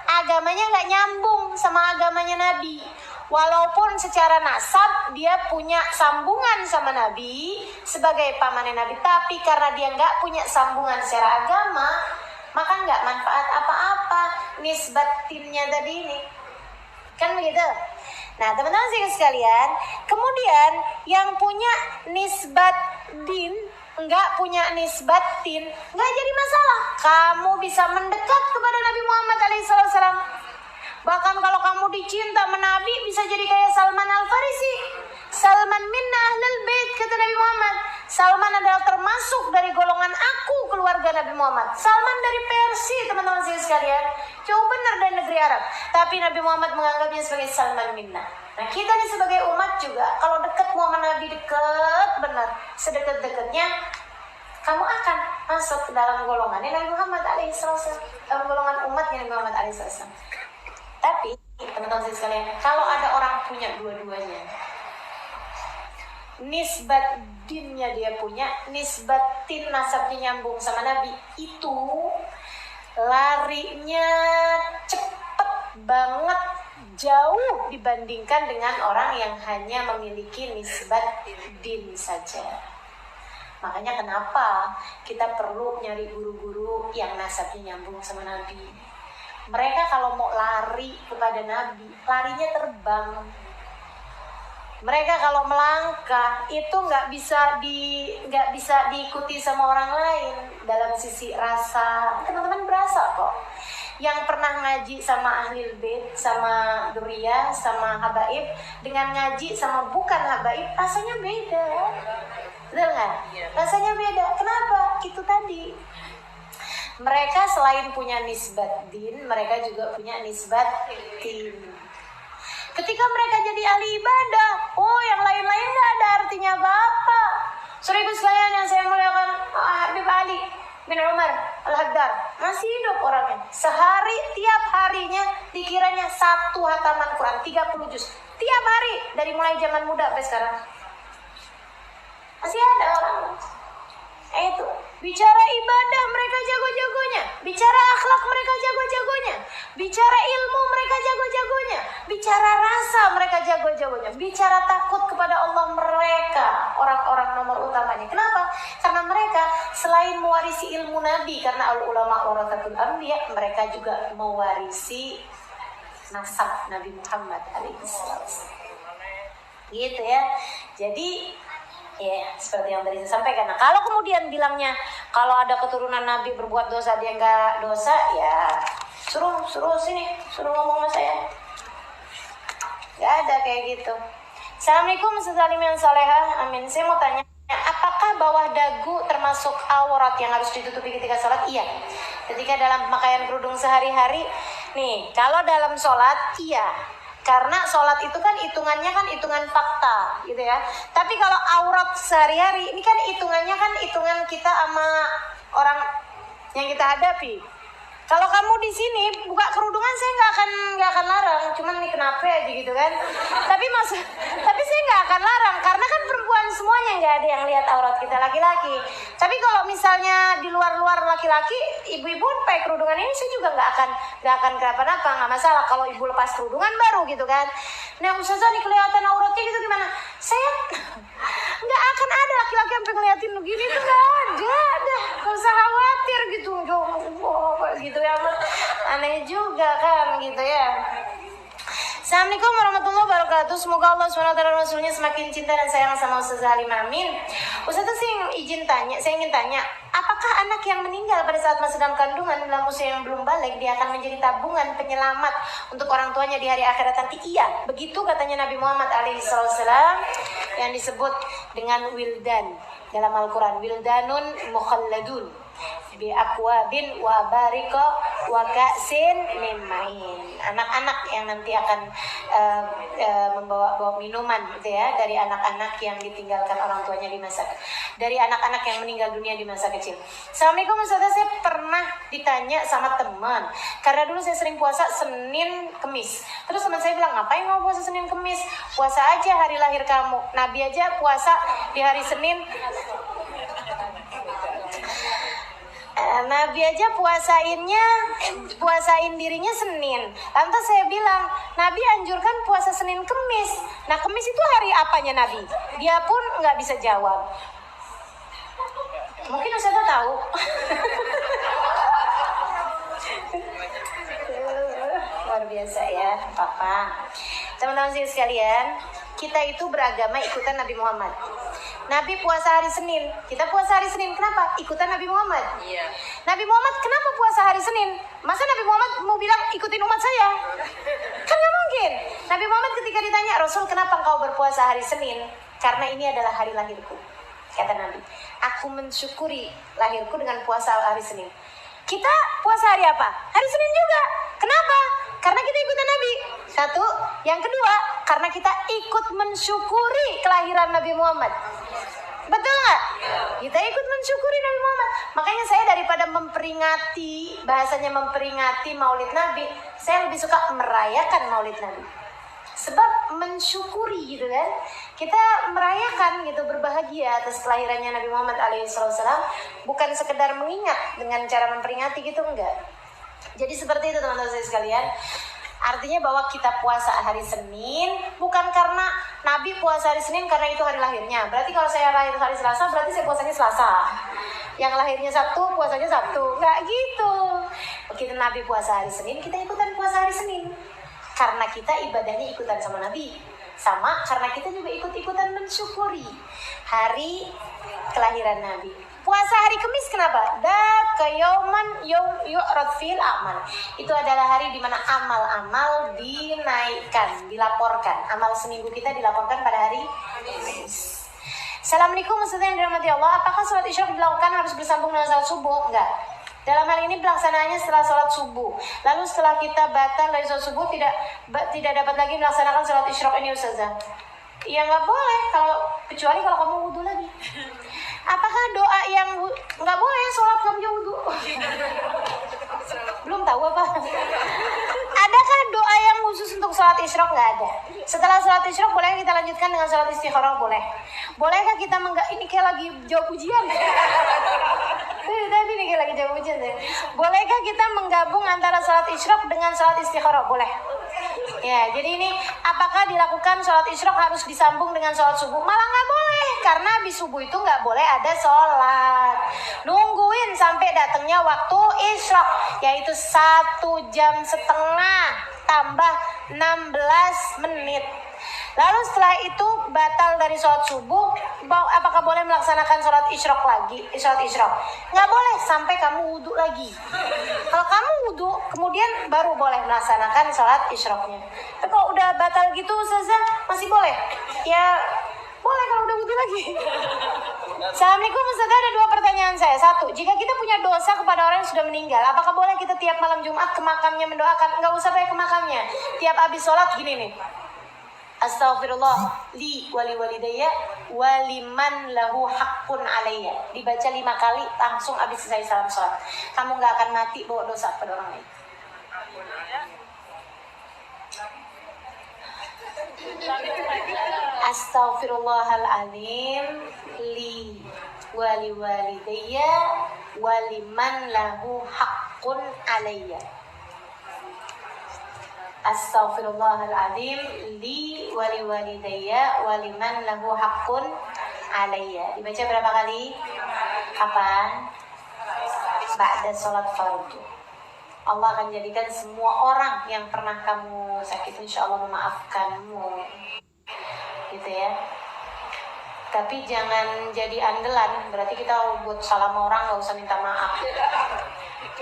Agamanya nggak nyambung sama agamanya Nabi. Walaupun secara nasab dia punya sambungan sama Nabi sebagai pamannya Nabi, tapi karena dia nggak punya sambungan secara agama, maka nggak manfaat apa-apa nisbat tinnya tadi ini. Kan begitu? Nah teman-teman sekalian, kemudian yang punya nisbat din enggak punya nisbat tin, enggak jadi masalah. Kamu bisa mendekat kepada Nabi Muhammad SAW. Bahkan kalau kamu dicinta sama Nabi, bisa jadi kayak Salman Al-Farisi. Salman minna ahlul bait, kata Nabi Muhammad. Salman adalah termasuk dari golongan aku, keluarga Nabi Muhammad. Salman dari Persia, teman-teman sekalian. Jauh benar dari negeri Arab. Tapi Nabi Muhammad menganggapnya sebagai Salman minna. Nah kita nih sebagai umat juga, kalau dekat sama Nabi, dekat benar, sedekat-dekatnya, kamu akan masuk ke dalam golongan Nabi Muhammad alaihissalam, dalam golongan umatnya Nabi Muhammad alaihissalam. Tapi teman-teman sekalian, kalau ada orang punya dua-duanya, nisbat dinnya dia punya, nisbatin nasabnya nyambung sama Nabi, itu larinya cepet banget, jauh dibandingkan dengan orang yang hanya memiliki nisbat din saja. Makanya kenapa kita perlu nyari guru-guru yang nasabnya nyambung sama Nabi. Mereka kalau mau lari kepada Nabi, larinya terbang. Mereka kalau melangkah itu nggak bisa diikuti sama orang lain dalam sisi rasa. Teman-teman berasa kok. Yang pernah ngaji sama Ahlul Bait, sama Duriyah, sama Habaib, dengan ngaji sama bukan Habaib, rasanya beda. Betul nggak? Rasanya beda. Kenapa? Itu tadi. Mereka selain punya nisbat din, mereka juga punya nisbat tin. Ketika mereka jadi ahli ibadah, oh yang lain-lain nggak ada artinya apa-apa. Saudara sekalian yang saya muliakan, Habib Ali bin Umar Al-Haddad masih hidup orangnya. Sehari tiap harinya dikiranya 1 hataman Quran 30 juz. Tiap hari dari mulai zaman muda sampai sekarang. Masih ada orang. Itu bicara ibadah mereka jago-jagonya, bicara akhlak mereka jago-jagonya, bicara ilmu mereka jago-jagonya, bicara rasa mereka jago-jagonya, bicara takut kepada Allah mereka orang-orang nomor utamanya. Kenapa? Karena mereka selain mewarisi ilmu Nabi, karena al ulama warathatul anbiya, mereka juga mewarisi nasab Nabi Muhammad alaihissalam. Gitu ya. Jadi ya, seperti yang tadi saya sampaikan. Nah, kalau kemudian bilangnya kalau ada keturunan Nabi berbuat dosa dia nggak dosa, ya suruh ngomong sama saya. Nggak ada kayak gitu. Assalamualaikum warahmatullahi wabarakatuh. Amin. Saya mau tanya, apakah bawah dagu termasuk aurat yang harus ditutupi ketika sholat? Iya. Ketika dalam pemakaian kerudung sehari-hari, nih kalau dalam sholat iya. Karena sholat itu kan hitungannya kan hitungan fakta gitu ya. Tapi kalau aurat sehari-hari ini kan hitungan kita sama orang yang kita hadapi. Kalau kamu di sini buka kerudungan saya nggak akan larang. Cuman nih kenapa aja gitu kan. Tapi saya nggak akan larang karena kan perempuan semuanya nggak ada yang lihat aurat kita laki-laki. Tapi kalau misalnya di luar laki-laki, ibu-ibu pakai kerudungan ini saya juga nggak akan kenapa-napa, nggak masalah. Kalau ibu lepas kerudungan baru gitu kan. Nah ustazah nih kelihatan auratnya gitu gimana? Saya nggak akan ada laki-laki sampai ngeliatin begini tuh nggak ada. Nggak usah khawatir gitu. Gitu ya, aneh juga kan gitu ya. Assalamualaikum warahmatullahi wabarakatuh. Semoga Allah SWT dan Rasulnya semakin cinta dan sayang sama Ustazah Halimah. Amin. Ustazah saya ingin tanya, apakah anak yang meninggal pada saat masih dalam kandungan dalam usia yang belum balik dia akan menjadi tabungan penyelamat untuk orang tuanya di hari akhirat nanti? Iya, begitu katanya Nabi Muhammad alaihissalam yang disebut dengan wildan dalam Al-Quran. Wildanun mukhalladun bi akwabin wa barika wa ka'sin min ma'in. Anak-anak yang nanti akan membawa minuman gitu ya, dari anak-anak yang ditinggalkan orang tuanya di masa, dari anak-anak yang meninggal dunia di masa kecil. Assalamualaikum Ustazah, saya pernah ditanya sama teman, karena dulu saya sering puasa Senin Kemis. Terus teman saya bilang, ngapain mau puasa Senin Kemis? Puasa aja hari lahir kamu. Nabi aja puasa di hari Senin. Nabi aja puasain dirinya Senin. Lantas saya bilang, Nabi anjurkan puasa Senin Kemis. Nah Kemis itu hari apanya Nabi? Dia pun nggak bisa jawab. Mungkin Ustazah tahu. Luar biasa ya Papa. Teman-teman sekalian, kita itu beragama ikutan Nabi Muhammad. Nabi puasa hari Senin, kita puasa hari Senin. Kenapa? Ikutan Nabi Muhammad. Iya. Nabi Muhammad kenapa puasa hari Senin? Masa Nabi Muhammad mau bilang ikutin umat saya? Kan nggak mungkin. Nabi Muhammad ketika ditanya, Rasul kenapa engkau berpuasa hari Senin? Karena ini adalah hari lahirku. Kata Nabi, aku mensyukuri lahirku dengan puasa hari Senin. Kita puasa hari apa? Hari Senin juga. Kenapa? Karena kita ikutan Nabi. Satu. Yang kedua, karena kita ikut mensyukuri kelahiran Nabi Muhammad. Betul nggak? Kita ikut mensyukuri Nabi Muhammad. Makanya saya daripada memperingati, bahasanya memperingati Maulid Nabi, Saya lebih suka merayakan Maulid Nabi. Sebab mensyukuri gitu kan, kita merayakan gitu, berbahagia atas kelahirannya Nabi Muhammad alaihissalam, bukan sekedar mengingat dengan cara memperingati gitu, enggak. Jadi seperti itu teman-teman saya sekalian. Artinya bahwa kita puasa hari Senin bukan karena Nabi puasa hari Senin karena itu hari lahirnya. Berarti kalau saya lahir hari Selasa berarti saya puasanya Selasa. Yang lahirnya Sabtu puasanya Sabtu. Enggak gitu. Begitu Nabi puasa hari Senin, kita ikutan puasa hari Senin. Karena kita ibadahnya ikutan sama Nabi. Sama karena kita juga ikut-ikutan mensyukuri hari kelahiran Nabi. Puasa hari Kamis kenapa? Dzaka yauman yu'rad fil a'mal. Itu adalah hari di mana amal-amal dinaikkan, dilaporkan. Amal seminggu kita dilaporkan pada hari Kamis. Assalamualaikum warahmatullahi wabarakatuh. Allah, apakah sholat isya dilakukan harus bersambung dengan sholat subuh? Enggak. Dalam hal ini pelaksanaannya setelah sholat subuh. Lalu setelah kita batal dari sholat subuh tidak dapat lagi melaksanakan sholat isyraq ini Ustazah. Ya nggak boleh kecuali kalau kamu wudhu lagi. Apakah doa yang nggak boleh sholat kamu wudhu? Belum tahu apa? Adakah doa yang khusus untuk sholat isyraq? Nggak ada. Setelah sholat isyraq boleh kita lanjutkan dengan sholat istikharah? Boleh. Bolehkah kita ini kayak lagi jawab ujian? Tadi nih kayak lagi jawab ujian deh. Bolehkah kita menggabung antara sholat isyraq dengan sholat istikharah? Boleh. Ya, jadi ini apakah dilakukan sholat isyraq harus disambung dengan sholat subuh? Malah nggak boleh, karena habis subuh itu nggak boleh ada sholat. Nungguin sampai datangnya waktu isyraq, yaitu 1,5 jam tambah 16 menit. Lalu setelah itu batal dari sholat subuh, apakah boleh melaksanakan sholat isyraq lagi? Sholat isyraq nggak boleh sampai kamu wudhu lagi. Kalau kamu wudhu, kemudian baru boleh melaksanakan sholat isyraqnya. Tapi kalau udah batal gitu, Ustazah, masih boleh? Ya boleh kalau udah wudhu lagi. Assalamualaikum Ustazah, ada 2 pertanyaan saya. 1, jika kita punya dosa kepada orang yang sudah meninggal, apakah boleh kita tiap malam Jumat ke makamnya mendoakan? Nggak usah pakai ke makamnya. Tiap habis sholat gini nih. Astaghfirullah li wali walidayya waliman lahu haqqun alayya. Dibaca 5 kali langsung habis selesai salam sholat. Kamu nggak akan mati bawa dosa pada orang lain. Astaghfirullahaladzim li wali walidayya waliman lahu haqqun alayya. Astaghfirullahaladzim li wali walidayya waliman lahu haqqun alayya. Dibaca berapa kali? Kapan? Ba'da sholat fardu. Allah akan jadikan semua orang yang pernah kamu sakiti, insya Allah memaafkanmu. Gitu ya. Tapi jangan jadi andalan. Berarti kita buat salah sama orang gak usah minta maaf.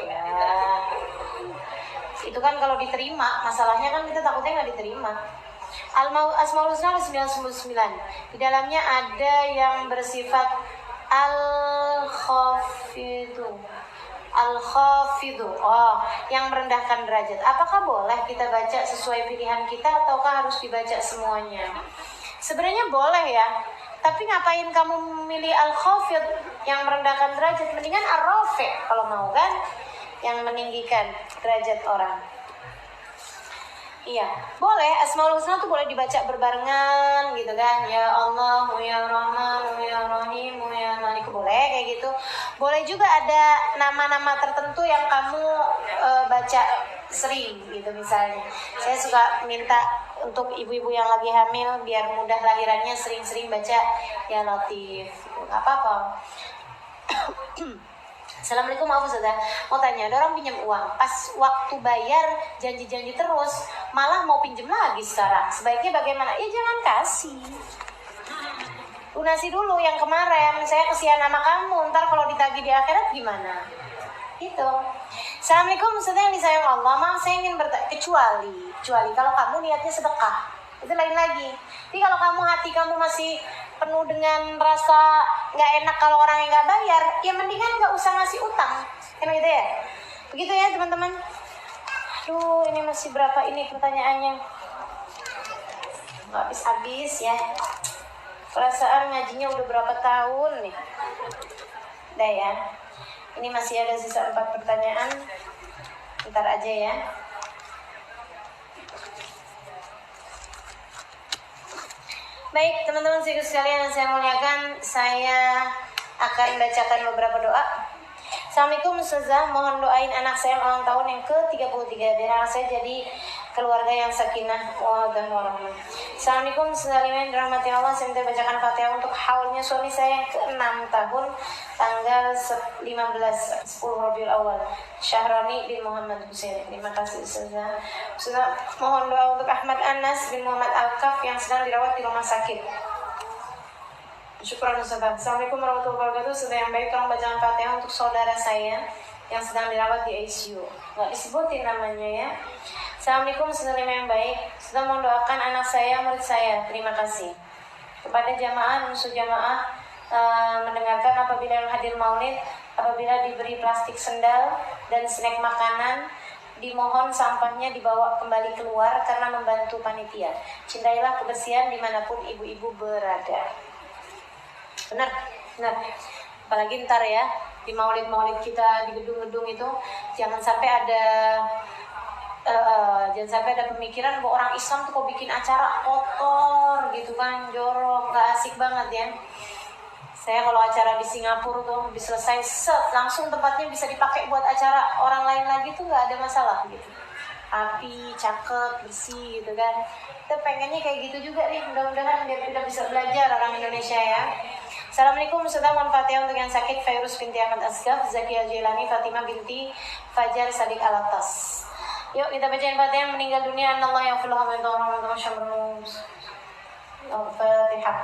Ya. Itu kan kalau diterima, masalahnya kan kita takutnya nggak diterima. Asmaul Husna 99. Di dalamnya ada yang bersifat al-khafidu. Yang merendahkan derajat. Apakah boleh kita baca sesuai pilihan kita ataukah harus dibaca semuanya? Sebenarnya boleh ya. Tapi ngapain kamu memilih al-khafid yang merendahkan derajat? Mendingan ar-rafi kalau mau kan, yang meninggikan derajat orang. Iya, boleh. Asmaul Husna tuh boleh dibaca berbarengan gitu kan. Ya Allah, ya Rahman, ya Rahim, ya Malik, boleh kayak gitu. Boleh juga ada nama-nama tertentu yang kamu baca sering gitu misalnya. Saya suka minta untuk ibu-ibu yang lagi hamil biar mudah lahirannya sering-sering baca Ya Latif gitu. Gak apa-apa. Assalamualaikum, maaf Ustazah, mau tanya, ada orang pinjam uang, pas waktu bayar janji-janji terus, malah mau pinjam lagi sekarang, sebaiknya bagaimana? Ya jangan kasih, lunasi dulu yang kemarin, saya kesian sama kamu, ntar kalau ditagih di akhirat gimana? Gitu. Assalamualaikum Ustazah yang disayang Allah, maaf saya ingin bertanya, kecuali kalau kamu niatnya sedekah, itu lain lagi. Tapi kalau hati kamu masih penuh dengan rasa nggak enak kalau orang yang nggak bayar, ya mendingan nggak usah ngasih utang, kan gitu ya? Begitu ya teman-teman. Aduh, ini masih berapa ini pertanyaannya? Nggak habis-habis ya. Perasaan ngajinya udah berapa tahun nih? Udah ya. Ini masih ada sisa 4 pertanyaan. Ntar aja ya. Baik, teman-teman sekalian yang saya muliakan, saya akan bacakan beberapa doa. Assalamualaikum Ustazah, mohon doain anak saya ulang tahun yang ke-33 biar anak saya jadi keluarga yang sakinah dan warahmah. Assalamualaikum Ustazah, dirahmati Allah, saya minta bacakan Fatihah untuk haulnya suami saya yang ke-6 tahun tanggal 10 Rabiul Awal, Syahrani bin Muhammad Husain. Terima kasih Ustazah. Ustazah, mohon doa untuk Ahmad Anas bin Muhammad Al-Kaf yang sedang dirawat di rumah sakit. Syukuran Ustazah. Assalamualaikum warahmatullahi wabarakatuh. Ustazah yang baik, tolong bacaan Fatihah untuk saudara saya yang sedang dirawat di ICU. Nggak disebutin namanya ya. Assalamualaikum Ustazah yang baik. Sudah mau doakan anak saya, murid saya. Terima kasih. Kepada jamaah, musuh jamaah mendengarkan apabila hadir maulid, apabila diberi plastik sendal dan snack makanan, dimohon sampahnya dibawa kembali keluar karena membantu panitia. Cintailah kebersihan dimanapun ibu-ibu berada. Benar. Apalagi ntar ya di maulid kita di gedung-gedung itu jangan sampai ada pemikiran bahwa orang Islam tuh kok bikin acara kotor gitu kan, jorok, gak asik banget ya. Saya kalau acara di Singapura tuh habis selesai langsung tempatnya bisa dipakai buat acara orang lain lagi tuh gak ada masalah gitu. Api, cakep, bersih gitu kan. Kita pengennya kayak gitu juga nih, mudah-mudahan biar kita bisa belajar orang Indonesia ya. Assalamualaikum Ustazah, mohon Fatihah untuk yang sakit Fairuz binti Ahmad Asgaf, Zakia Jailani, Fatimah binti Fajar Sadiq Alatas. Yuk kita bacain Fatihah yang meninggal dunia. Annallahu yaghfiru lahu wa yarhamuhu. Al-Fatihah.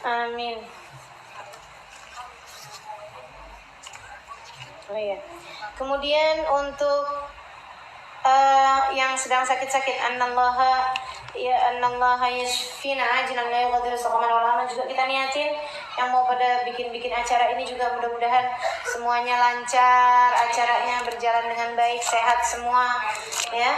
Amin. Oh iya. Kemudian untuk yang sedang sakit-sakit, annallaha yashfina ajilan la yughadiru saqaman wala juga kita niatin yang mau pada bikin acara ini juga mudah-mudahan semuanya lancar, acaranya berjalan dengan baik, sehat semua ya.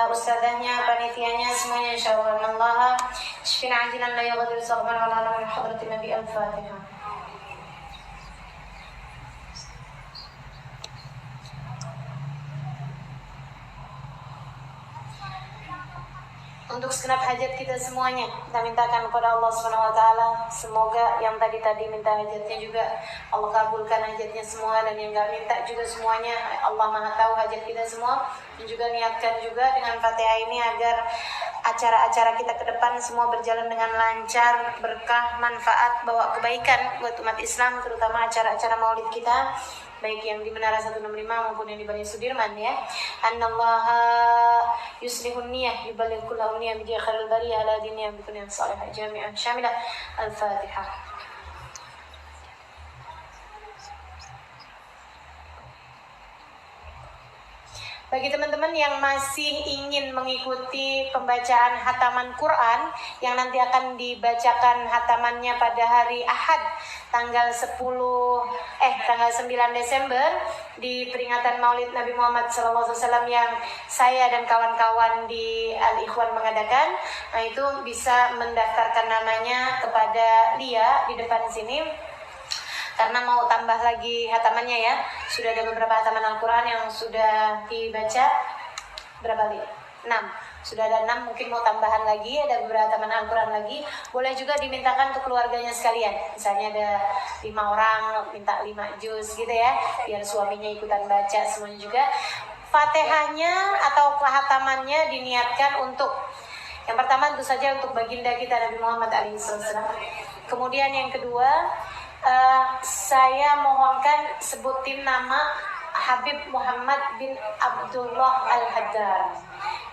Ustazahnya, panitianya semuanya insyaallah. Annallaha yashfina ajilan la yughadiru saqaman wala min hadratin Nabi Al-Fatihah. Untuk segenap hajat kita semuanya, kita mintakan kepada Allah SWT. Semoga yang tadi minta hajatnya juga Allah kabulkan hajatnya semua, dan yang gak minta juga semuanya Allah Maha tahu hajat kita semua. Dan juga niatkan juga dengan Fatihah ini agar acara-acara kita ke depan semua berjalan dengan lancar, berkah, manfaat, bawa kebaikan buat umat Islam, terutama acara-acara maulid kita, baik yang di Menara 165 maupun yang di Bani Sudirman ya. Annallaha yuslihun niyah yuballigh kullu niyah bi khairil bariyah ala diniyah bi kulli salihah jami'an syamilah. Al-Fatihah. Bagi teman-teman yang masih ingin mengikuti pembacaan hataman Quran yang nanti akan dibacakan hatamannya pada hari Ahad tanggal 9 Desember di peringatan Maulid Nabi Muhammad SAW yang saya dan kawan-kawan di Al-Ikhwan mengadakan. Nah, itu bisa mendaftarkan namanya kepada Lia di depan sini. Karena mau tambah lagi hatamannya ya. Sudah ada beberapa hataman Al-Quran yang sudah dibaca. Berapa Li? 6. Sudah ada 6, mungkin mau tambahan lagi, ada beberapa hataman Al-Quran lagi. Boleh juga dimintakan untuk keluarganya sekalian. Misalnya ada 5 orang, minta 5 juz gitu ya. Biar suaminya ikutan baca semuanya juga. Fatihahnya atau hatamannya diniatkan untuk, yang pertama tentu saja untuk baginda kita Nabi Muhammad SAW. Kemudian yang kedua, saya mohonkan sebutin nama Habib Muhammad bin Abdullah Al-Haddar.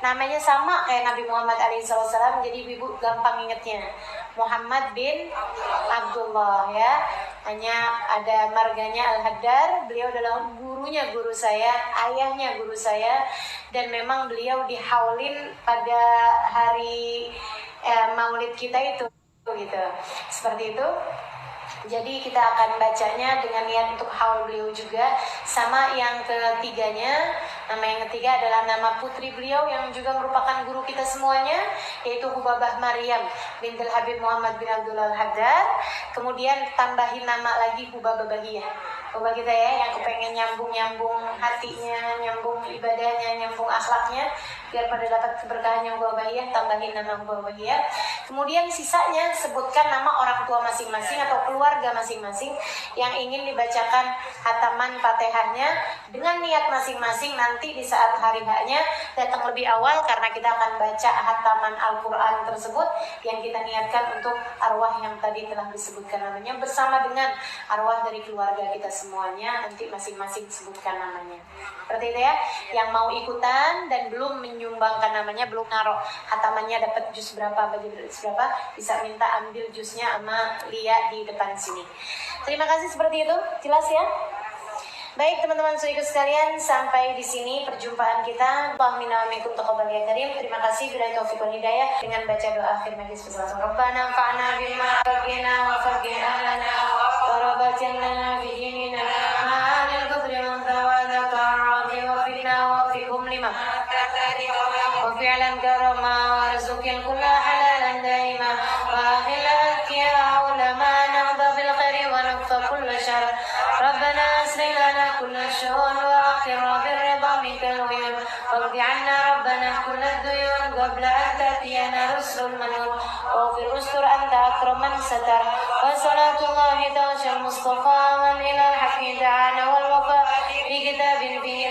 Namanya sama kayak Nabi Muhammad SAW, jadi ibu gampang ingetnya. Muhammad bin Abdullah ya. Hanya ada marganya Al-Haddar. Beliau adalah gurunya guru saya, ayahnya guru saya, dan memang beliau dihaulin pada hari maulid kita itu gitu. Seperti itu. Jadi kita akan bacanya dengan niat untuk haul beliau juga. Sama yang ketiganya, nama yang ketiga adalah nama putri beliau yang juga merupakan guru kita semuanya, yaitu Hubabah Maryam bintul Habib Muhammad bin Abdullah Al-Haddar. Kemudian tambahin nama lagi Hubabah Bahiyah. Bapak kita ya, yang kepengen nyambung hatinya, nyambung ibadahnya, nyambung akhlaknya, biar pada dapat keberkahan yang bahiyah, tambahin nama bahiyah. Kemudian sisanya sebutkan nama orang tua masing-masing atau keluarga masing-masing yang ingin dibacakan hataman Fatihahnya dengan niat masing-masing. Nanti di saat hari H-nya datang lebih awal karena kita akan baca hataman Al-Quran tersebut yang kita niatkan untuk arwah yang tadi telah disebutkan namanya bersama dengan arwah dari keluarga kita semuanya. Nanti masing-masing sebutkan namanya. Seperti itu ya. Yang mau ikutan dan belum menyumbangkan namanya, belum naruh hatamannya dapat juz berapa, baju juz berapa, bisa minta ambil juznya sama Lia di depan sini. Terima kasih, seperti itu. Jelas ya? Baik teman-teman suikus sekalian, sampai di sini perjumpaan kita. Allahumma minkum taqabbal ya karim. Terima kasih bila taufiq wal hidayah dengan baca doa akhir majlis bersama. Rabbana fa'na bima faqina wa faqih ahlana wa rabatin lana fi dinina ma'anil qadri man tawadaka rabbi wa fina wa fikum lima wa fi'lan karama warzuqil kulla halalan daima wa akhilak ya ulama nahda bil khairi wa nukfa kulla syar. ربنا أسري لنا كل الشؤون وآخرها بالرضا منك العيون واقض عنا ربنا كل الديون قبل أن تأتينا رسل المنون واغفر استر أنت أكرم من ستر وصلاة الله تغشى المصطفى من إلى الحق دعانا والوفاء في كتاب فيه